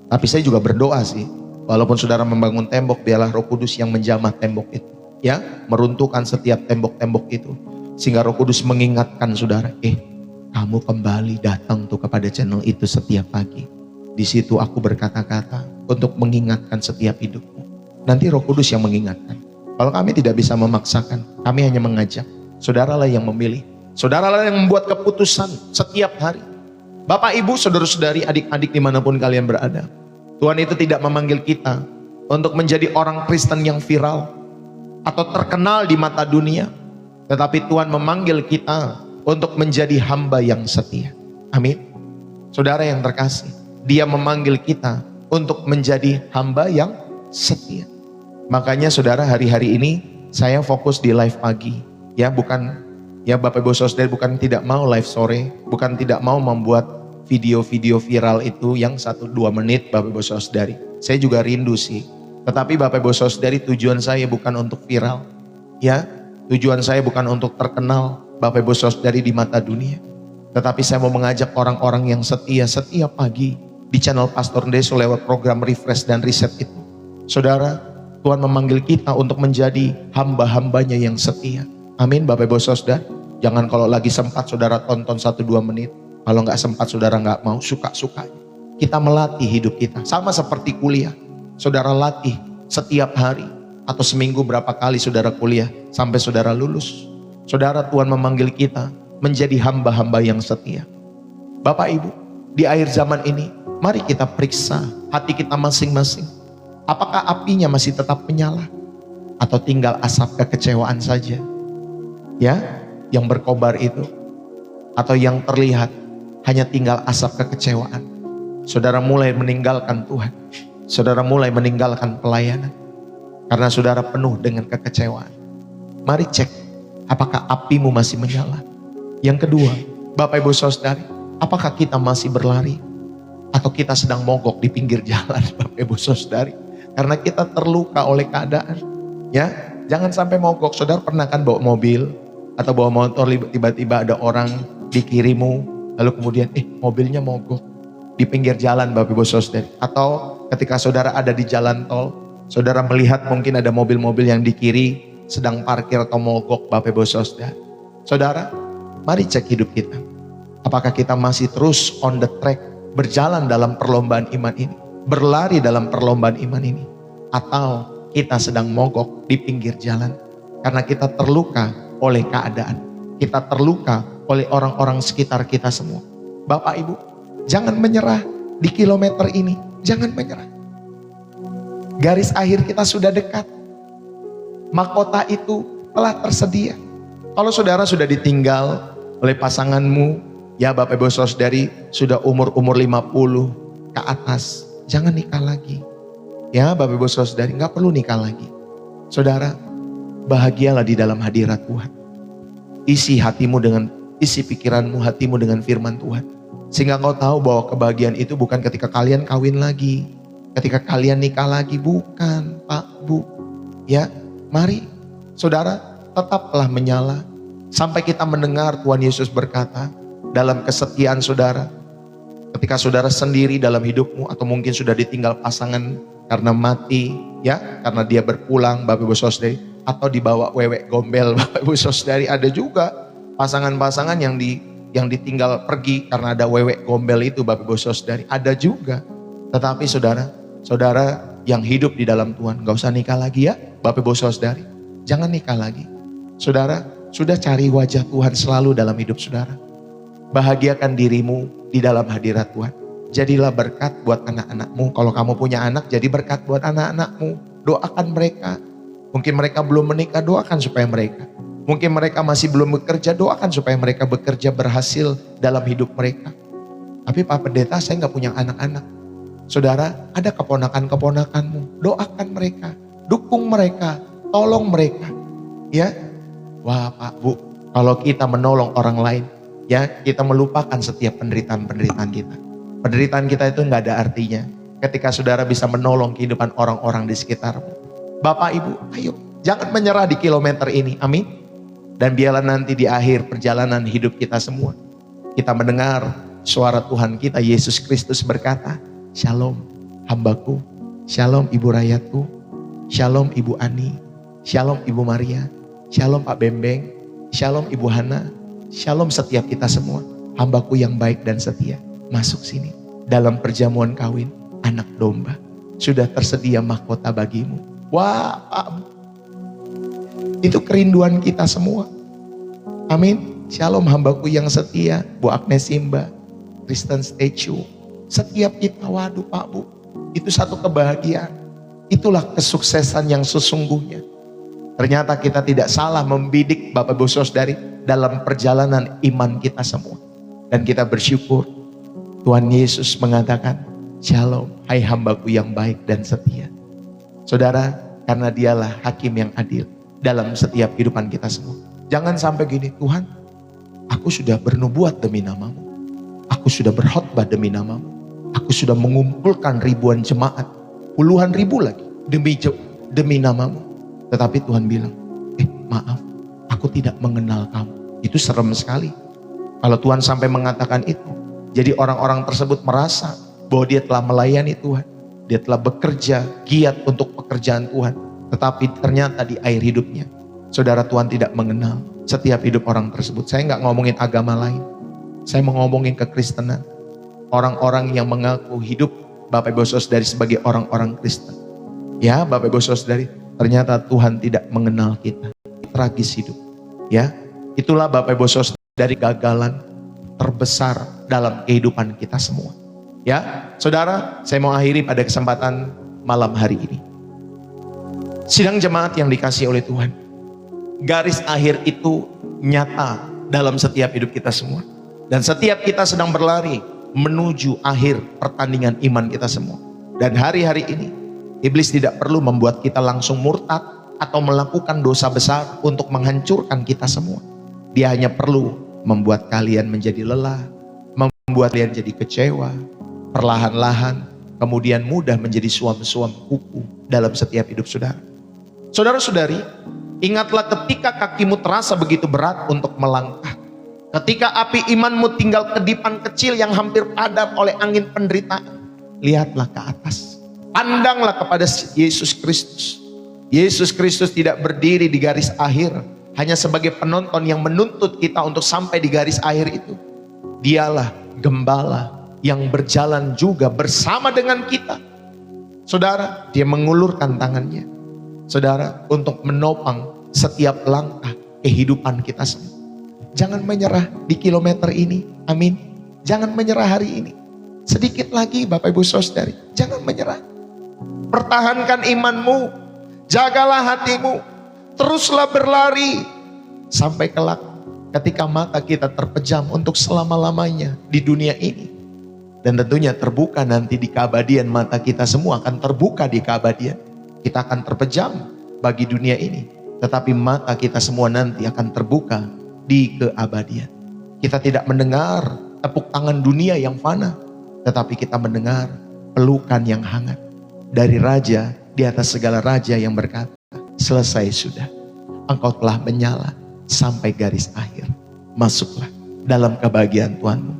Speaker 1: Tapi saya juga berdoa sih, walaupun saudara membangun tembok, biarlah Roh Kudus yang menjamah tembok itu, ya, meruntuhkan setiap tembok-tembok itu, sehingga Roh Kudus mengingatkan saudara, kamu kembali datang tuh kepada channel itu setiap pagi. Di situ aku berkata-kata untuk mengingatkan setiap hidupmu. Nanti Roh Kudus yang mengingatkan. Kalau kami tidak bisa memaksakan, kami hanya mengajak. Saudaralah yang memilih. Saudaralah yang membuat keputusan setiap hari. Bapak, Ibu, saudara-saudari, adik-adik dimanapun kalian berada. Tuhan itu tidak memanggil kita untuk menjadi orang Kristen yang viral atau terkenal di mata dunia. Tetapi Tuhan memanggil kita untuk menjadi hamba yang setia. Amin. Saudara yang terkasih, Dia memanggil kita untuk menjadi hamba yang setia. Makanya saudara, hari-hari ini saya fokus di live pagi. Ya bukan, ya Bapak Ibu Saudara, bukan tidak mau live sore, bukan tidak mau membuat video-video viral itu yang 1-2 menit Bapak Ibu Saudari. Saya juga rindu sih. Tetapi Bapak Ibu Saudari, tujuan saya bukan untuk viral. Ya, tujuan saya bukan untuk terkenal Bapak Ibu Saudari di mata dunia. Tetapi saya mau mengajak orang-orang yang setia setiap pagi di channel Pastor Ndeso lewat program Refresh dan Reset itu. Saudara, Tuhan memanggil kita untuk menjadi hamba-hambanya yang setia. Amin Bapak Ibu Saudara. Jangan kalau lagi sempat saudara tonton 1-2 menit. Kalau nggak sempat saudara nggak mau, suka-sukanya. Kita melatih hidup kita. Sama seperti kuliah. Saudara latih setiap hari. Atau seminggu berapa kali saudara kuliah sampai saudara lulus. Saudara, Tuhan memanggil kita menjadi hamba-hamba yang setia. Bapak Ibu, di akhir zaman ini, mari kita periksa hati kita masing-masing. Apakah apinya masih tetap menyala? Atau tinggal asap kekecewaan saja? Ya, yang berkobar itu. Atau yang terlihat hanya tinggal asap kekecewaan. Saudara mulai meninggalkan Tuhan. Saudara mulai meninggalkan pelayanan. Karena saudara penuh dengan kekecewaan. Mari cek, apakah apimu masih menyala? Yang kedua, Bapak Ibu Saudari, apakah kita masih berlari? Atau kita sedang mogok di pinggir jalan Bapak Ibu Saudari? Karena kita terluka oleh keadaan. Ya, jangan sampai mogok. Saudara pernah kan bawa mobil atau bawa motor, tiba-tiba ada orang di kirimu, lalu kemudian mobilnya mogok di pinggir jalan Bapak Ibu Saudari. Atau ketika saudara ada di jalan tol, saudara melihat mungkin ada mobil-mobil yang di kiri sedang parkir atau mogok Bapak Ibu Saudari. Saudara, mari cek hidup kita. Apakah kita masih terus on the track, berjalan dalam perlombaan iman ini, berlari dalam perlombaan iman ini, atau kita sedang mogok di pinggir jalan karena kita terluka oleh keadaan, kita terluka oleh orang-orang sekitar kita semua. Bapak Ibu, jangan menyerah di kilometer ini, jangan menyerah. Garis akhir kita sudah dekat. Mahkota itu telah tersedia. Kalau saudara sudah ditinggal oleh pasanganmu, ya Bapak Ibu Saudari, sudah umur 50 ke atas, jangan nikah lagi. Ya Bapak Ibu Saudari, nggak perlu nikah lagi. Saudara, bahagialah di dalam hadirat Tuhan. Isi hatimu dengan, isi pikiranmu, hatimu dengan firman Tuhan. Sehingga kau tahu bahwa kebahagiaan itu bukan ketika kalian kawin lagi, ketika kalian nikah lagi, bukan Pak, Bu. Ya, mari saudara tetaplah menyala sampai kita mendengar Tuhan Yesus berkata dalam kesetiaan saudara. Ketika saudara sendiri dalam hidupmu atau mungkin sudah ditinggal pasangan karena mati, ya, karena dia berpulang Bapak Ibu Saudari, atau dibawa wewek gombel Bapak Ibu Saudari. Ada juga pasangan-pasangan yang ditinggal pergi karena ada wewek gombel itu Bapak Ibu Saudari. Ada juga. Tetapi saudara yang hidup di dalam Tuhan, gak usah nikah lagi ya Bapak Ibu Saudari. Jangan nikah lagi. Saudara sudah cari wajah Tuhan selalu dalam hidup saudara. Bahagiakan dirimu di dalam hadirat Tuhan. Jadilah berkat buat anak-anakmu. Kalau kamu punya anak, jadi berkat buat anak-anakmu. Doakan mereka. Mungkin mereka belum menikah, doakan supaya mereka. Mungkin mereka masih belum bekerja, doakan supaya mereka bekerja berhasil dalam hidup mereka. Tapi Pak Pendeta, saya gak punya anak-anak. Saudara, ada keponakan-keponakanmu. Doakan mereka, dukung mereka, tolong mereka. Ya, wah Pak, Bu, kalau kita menolong orang lain, ya kita melupakan setiap penderitaan-penderitaan kita. Penderitaan kita itu gak ada artinya ketika saudara bisa menolong kehidupan orang-orang di sekitarmu. Bapak Ibu, ayo jangan menyerah di kilometer ini, amin. Dan biarlah nanti di akhir perjalanan hidup kita semua, kita mendengar suara Tuhan kita Yesus Kristus berkata, Shalom hambaku, Shalom Ibu Rayatku, Shalom Ibu Ani, Shalom Ibu Maria, Shalom Pak Bembeng, Shalom Ibu Hana, Shalom setiap kita semua, hambaku yang baik dan setia. Masuk sini, dalam perjamuan kawin anak domba, sudah tersedia mahkota bagimu. Wah Pak, itu kerinduan kita semua. Amin. Shalom hambaku yang setia, Bu Agnes Simba, Kristen Statue. Setiap kita, waduh Pak Bu, itu satu kebahagiaan. Itulah kesuksesan yang sesungguhnya. Ternyata kita tidak salah membidik Bapak Ibu Saudari dalam perjalanan iman kita semua. Dan kita bersyukur Tuhan Yesus mengatakan, Shalom, hai hambaku yang baik dan setia. Saudara, karena dialah hakim yang adil dalam setiap kehidupan kita semua. Jangan sampai gini, Tuhan, aku sudah bernubuat demi namamu. Aku sudah berkhotbah demi namamu. Aku sudah mengumpulkan ribuan jemaat, puluhan ribu lagi demi namamu. Tetapi Tuhan bilang, maaf, aku tidak mengenal kamu. Itu serem sekali. Kalau Tuhan sampai mengatakan itu, jadi orang-orang tersebut merasa bahwa dia telah melayani Tuhan. Dia telah bekerja giat untuk pekerjaan Tuhan. Tetapi ternyata di akhir hidupnya, saudara, Tuhan tidak mengenal setiap hidup orang tersebut. Saya nggak ngomongin agama lain. Saya mau ngomongin kekristenan. Orang-orang yang mengaku hidup Bapak Ibu Saudari sebagai orang-orang Kristen. Ya, Bapak Ibu Saudari, ternyata Tuhan tidak mengenal kita. Tragis hidup. Ya, itulah Bapak Ibu Saudari dari gagalan terbesar dalam kehidupan kita semua. Ya, saudara, saya mau akhiri pada kesempatan malam hari ini. Sidang jemaat yang dikasihi oleh Tuhan, garis akhir itu nyata dalam setiap hidup kita semua. Dan setiap kita sedang berlari menuju akhir pertandingan iman kita semua. Dan hari-hari ini, iblis tidak perlu membuat kita langsung murtad atau melakukan dosa besar untuk menghancurkan kita semua. Dia hanya perlu membuat kalian menjadi lelah, membuat kalian jadi kecewa, perlahan-lahan, kemudian mudah menjadi suam-suam kuku dalam setiap hidup saudara. Saudara-saudari, ingatlah ketika kakimu terasa begitu berat untuk melangkah. Ketika api imanmu tinggal kedipan kecil yang hampir padam oleh angin penderitaan. Lihatlah ke atas. Pandanglah kepada Yesus Kristus. Yesus Kristus tidak berdiri di garis akhir hanya sebagai penonton yang menuntut kita untuk sampai di garis akhir itu. Dialah gembala yang berjalan juga bersama dengan kita. Saudara, dia mengulurkan tangannya, saudara, untuk menopang setiap langkah kehidupan kita semua. Jangan menyerah di kilometer ini, amin. Jangan menyerah hari ini. Sedikit lagi Bapak Ibu Saudari, jangan menyerah. Pertahankan imanmu, jagalah hatimu, teruslah berlari sampai kelak ketika mata kita terpejam untuk selama-lamanya di dunia ini. Dan tentunya terbuka nanti di keabadian, mata kita semua akan terbuka di keabadian. Kita akan terpejam bagi dunia ini, tetapi mata kita semua nanti akan terbuka di keabadian. Kita tidak mendengar tepuk tangan dunia yang fana, tetapi kita mendengar pelukan yang hangat dari Raja di atas segala raja yang berkata, selesai sudah, engkau telah menyala sampai garis akhir. Masuklah dalam kebahagiaan Tuhanmu.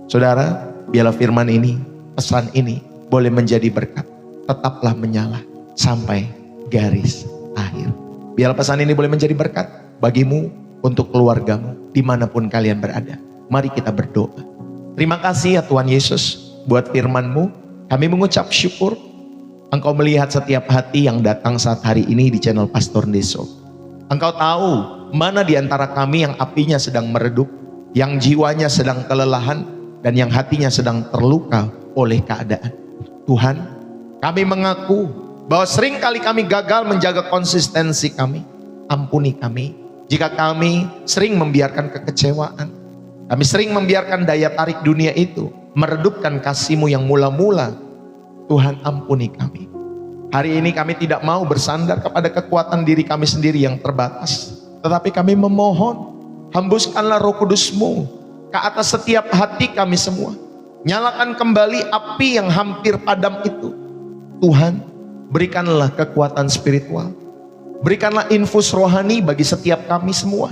Speaker 1: Saudara, biarlah firman ini, pesan ini boleh menjadi berkat. Tetaplah menyala sampai garis akhir. Biarlah pesan ini boleh menjadi berkat bagimu, untuk keluargamu, dimanapun kalian berada. Mari kita berdoa. Terima kasih ya Tuhan Yesus buat firman-Mu. Kami mengucap syukur Engkau melihat setiap hati yang datang saat hari ini di channel Pastor Ndeso. Engkau tahu mana di antara kami yang apinya sedang meredup, yang jiwanya sedang kelelahan, dan yang hatinya sedang terluka oleh keadaan. Tuhan, kami mengaku bahwa seringkali kami gagal menjaga konsistensi kami. Ampuni kami jika kami sering membiarkan kekecewaan. Kami sering membiarkan daya tarik dunia itu meredupkan kasih-Mu yang mula-mula. Tuhan, ampuni kami. Hari ini kami tidak mau bersandar kepada kekuatan diri kami sendiri yang terbatas. Tetapi kami memohon, hembuskanlah Roh Kudus-Mu ke atas setiap hati kami semua. Nyalakan kembali api yang hampir padam itu. Tuhan, berikanlah kekuatan spiritual. Berikanlah infus rohani bagi setiap kami semua.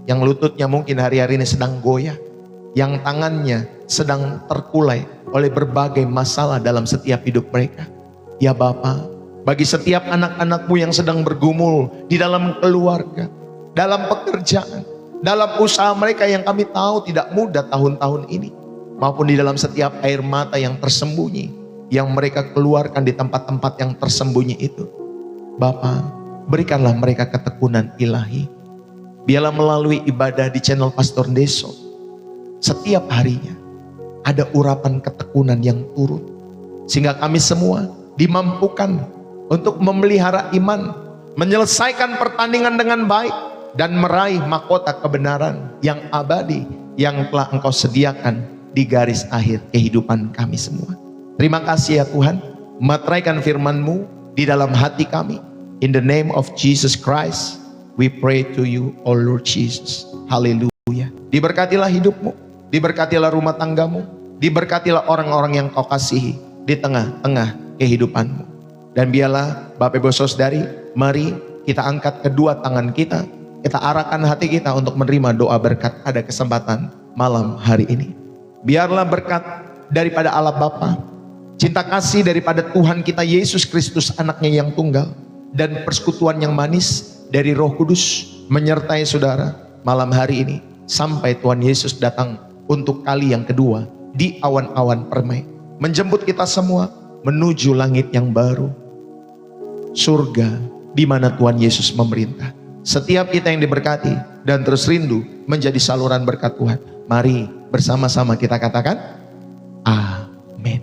Speaker 1: Yang lututnya mungkin hari-hari ini sedang goyah. Yang tangannya sedang terkulai oleh berbagai masalah dalam setiap hidup mereka. Ya Bapa, bagi setiap anak-anak-Mu yang sedang bergumul di dalam keluarga, dalam pekerjaan, dalam usaha mereka yang kami tahu tidak mudah tahun-tahun ini, maupun di dalam setiap air mata yang tersembunyi, yang mereka keluarkan di tempat-tempat yang tersembunyi itu. Bapa, berikanlah mereka ketekunan ilahi. Biarlah melalui ibadah di channel Pastor Ndeso, setiap harinya ada urapan ketekunan yang turun, sehingga kami semua dimampukan untuk memelihara iman, menyelesaikan pertandingan dengan baik, dan meraih mahkota kebenaran yang abadi, yang telah Engkau sediakan di garis akhir kehidupan kami semua. Terima kasih ya Tuhan, materaikan firman-Mu di dalam hati kami. In the name of Jesus Christ, we pray to you, O Lord Jesus. Haleluya. Diberkatilah hidupmu, diberkatilah rumah tanggamu, diberkatilah orang-orang yang Kau kasihi di tengah-tengah kehidupanmu. Dan biarlah Bapak Ibu Saudari, mari kita angkat kedua tangan kita, kita arahkan hati kita untuk menerima doa berkat pada kesempatan malam hari ini. Biarlah berkat daripada Allah Bapa, cinta kasih daripada Tuhan kita Yesus Kristus anaknya yang tunggal, dan persekutuan yang manis dari Roh Kudus menyertai saudara malam hari ini sampai Tuhan Yesus datang untuk kali yang kedua di awan-awan permai, menjemput kita semua menuju langit yang baru, surga di mana Tuhan Yesus memerintah. Setiap kita yang diberkati dan terus rindu menjadi saluran berkat Tuhan, mari bersama-sama kita katakan amin.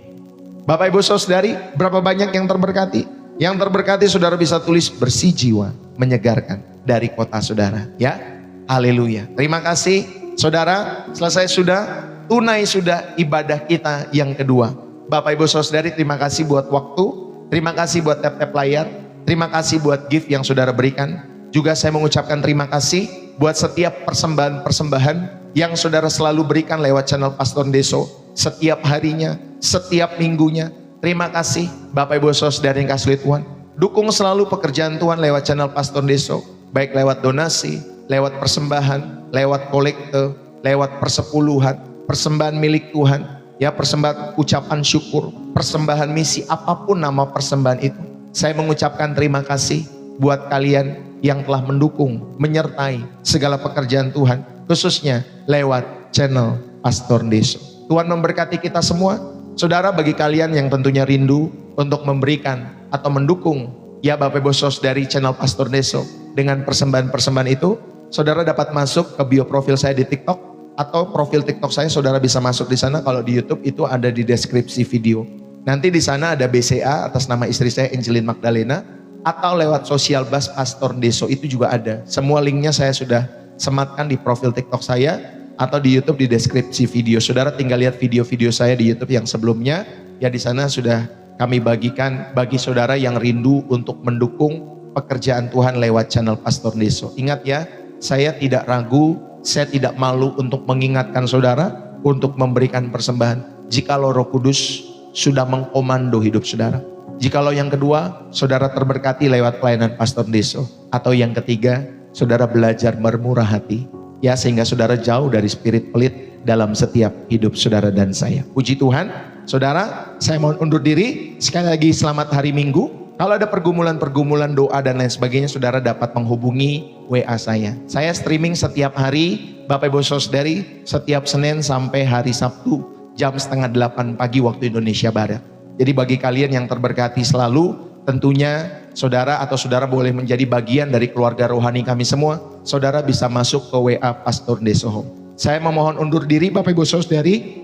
Speaker 1: Bapak Ibu Saudari, berapa banyak yang terberkati? Yang terberkati saudara bisa tulis bersih jiwa, menyegarkan dari kota saudara, ya. Haleluya. Terima kasih saudara, selesai sudah, tunai sudah ibadah kita yang kedua. Bapak Ibu Saudari, terima kasih buat waktu, terima kasih buat tap-tap layar, terima kasih buat gift yang saudara berikan. Juga saya mengucapkan terima kasih buat setiap persembahan yang saudara selalu berikan lewat channel Pastor Deso setiap harinya, setiap minggunya. Terima kasih Bapak Ibu Saudara yang kasih Tuhan. Dukung selalu pekerjaan Tuhan lewat channel Pastor Deso, baik lewat donasi, lewat persembahan, lewat kolekte, lewat persepuluhan, persembahan milik Tuhan, ya, persembahan ucapan syukur, persembahan misi, apapun nama persembahan itu. Saya mengucapkan terima kasih buat kalian yang telah mendukung, menyertai segala pekerjaan Tuhan, khususnya lewat channel Pastor Deso. Tuhan memberkati kita semua. Saudara, bagi kalian yang tentunya rindu untuk memberikan atau mendukung, ya Bapak Ibu Saudari, channel Pastor Deso dengan persembahan-persembahan itu, saudara dapat masuk ke bio profil saya di TikTok, atau profil TikTok saya saudara bisa masuk di sana. Kalau di YouTube itu ada di deskripsi video. Nanti di sana ada BCA atas nama istri saya Angelin Magdalena, atau lewat sosial bus Pastor Deso itu juga ada. Semua linknya saya sudah sematkan di profil TikTok saya atau di YouTube di deskripsi video. Saudara tinggal lihat video-video saya di YouTube yang sebelumnya, ya di sana sudah kami bagikan bagi saudara yang rindu untuk mendukung pekerjaan Tuhan lewat channel Pastor Deso. Ingat ya, saya tidak ragu, saya tidak malu untuk mengingatkan saudara untuk memberikan persembahan jikalau Roh Kudus sudah mengkomando hidup saudara. Jikalau yang kedua, saudara terberkati lewat pelayanan Pastor Deso. Atau yang ketiga, saudara belajar bermurah hati, ya, sehingga saudara jauh dari spirit pelit dalam setiap hidup saudara dan saya. Puji Tuhan. Saudara, saya mohon undur diri. Sekali lagi selamat hari Minggu. Kalau ada pergumulan-pergumulan doa dan lain sebagainya, saudara dapat menghubungi WA saya. Saya streaming setiap hari, Bapak Ibu Saudari, setiap Senin sampai hari Sabtu, jam 7:30 pagi waktu Indonesia Barat. Jadi bagi kalian yang terberkati selalu, tentunya saudara atau saudara boleh menjadi bagian dari keluarga rohani kami semua. Saudara bisa masuk ke WA Pastor Deso Home. Saya memohon undur diri Bapak Ibu Saudari,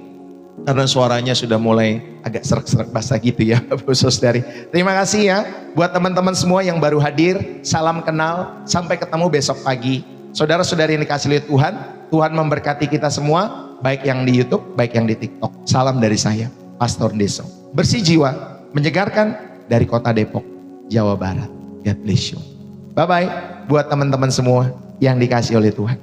Speaker 1: karena suaranya sudah mulai agak serak-serak basah gitu ya Bapak Ibu Saudari. Terima kasih ya buat teman-teman semua yang baru hadir. Salam kenal, sampai ketemu besok pagi. Saudara-saudari yang dikasihi oleh Tuhan, Tuhan memberkati kita semua, baik yang di YouTube, baik yang di TikTok. Salam dari saya, Pastor Deso. Bersih jiwa, menyegarkan dari kota Depok, Jawa Barat. God bless you. Bye-bye buat teman-teman semua yang dikasihi oleh Tuhan.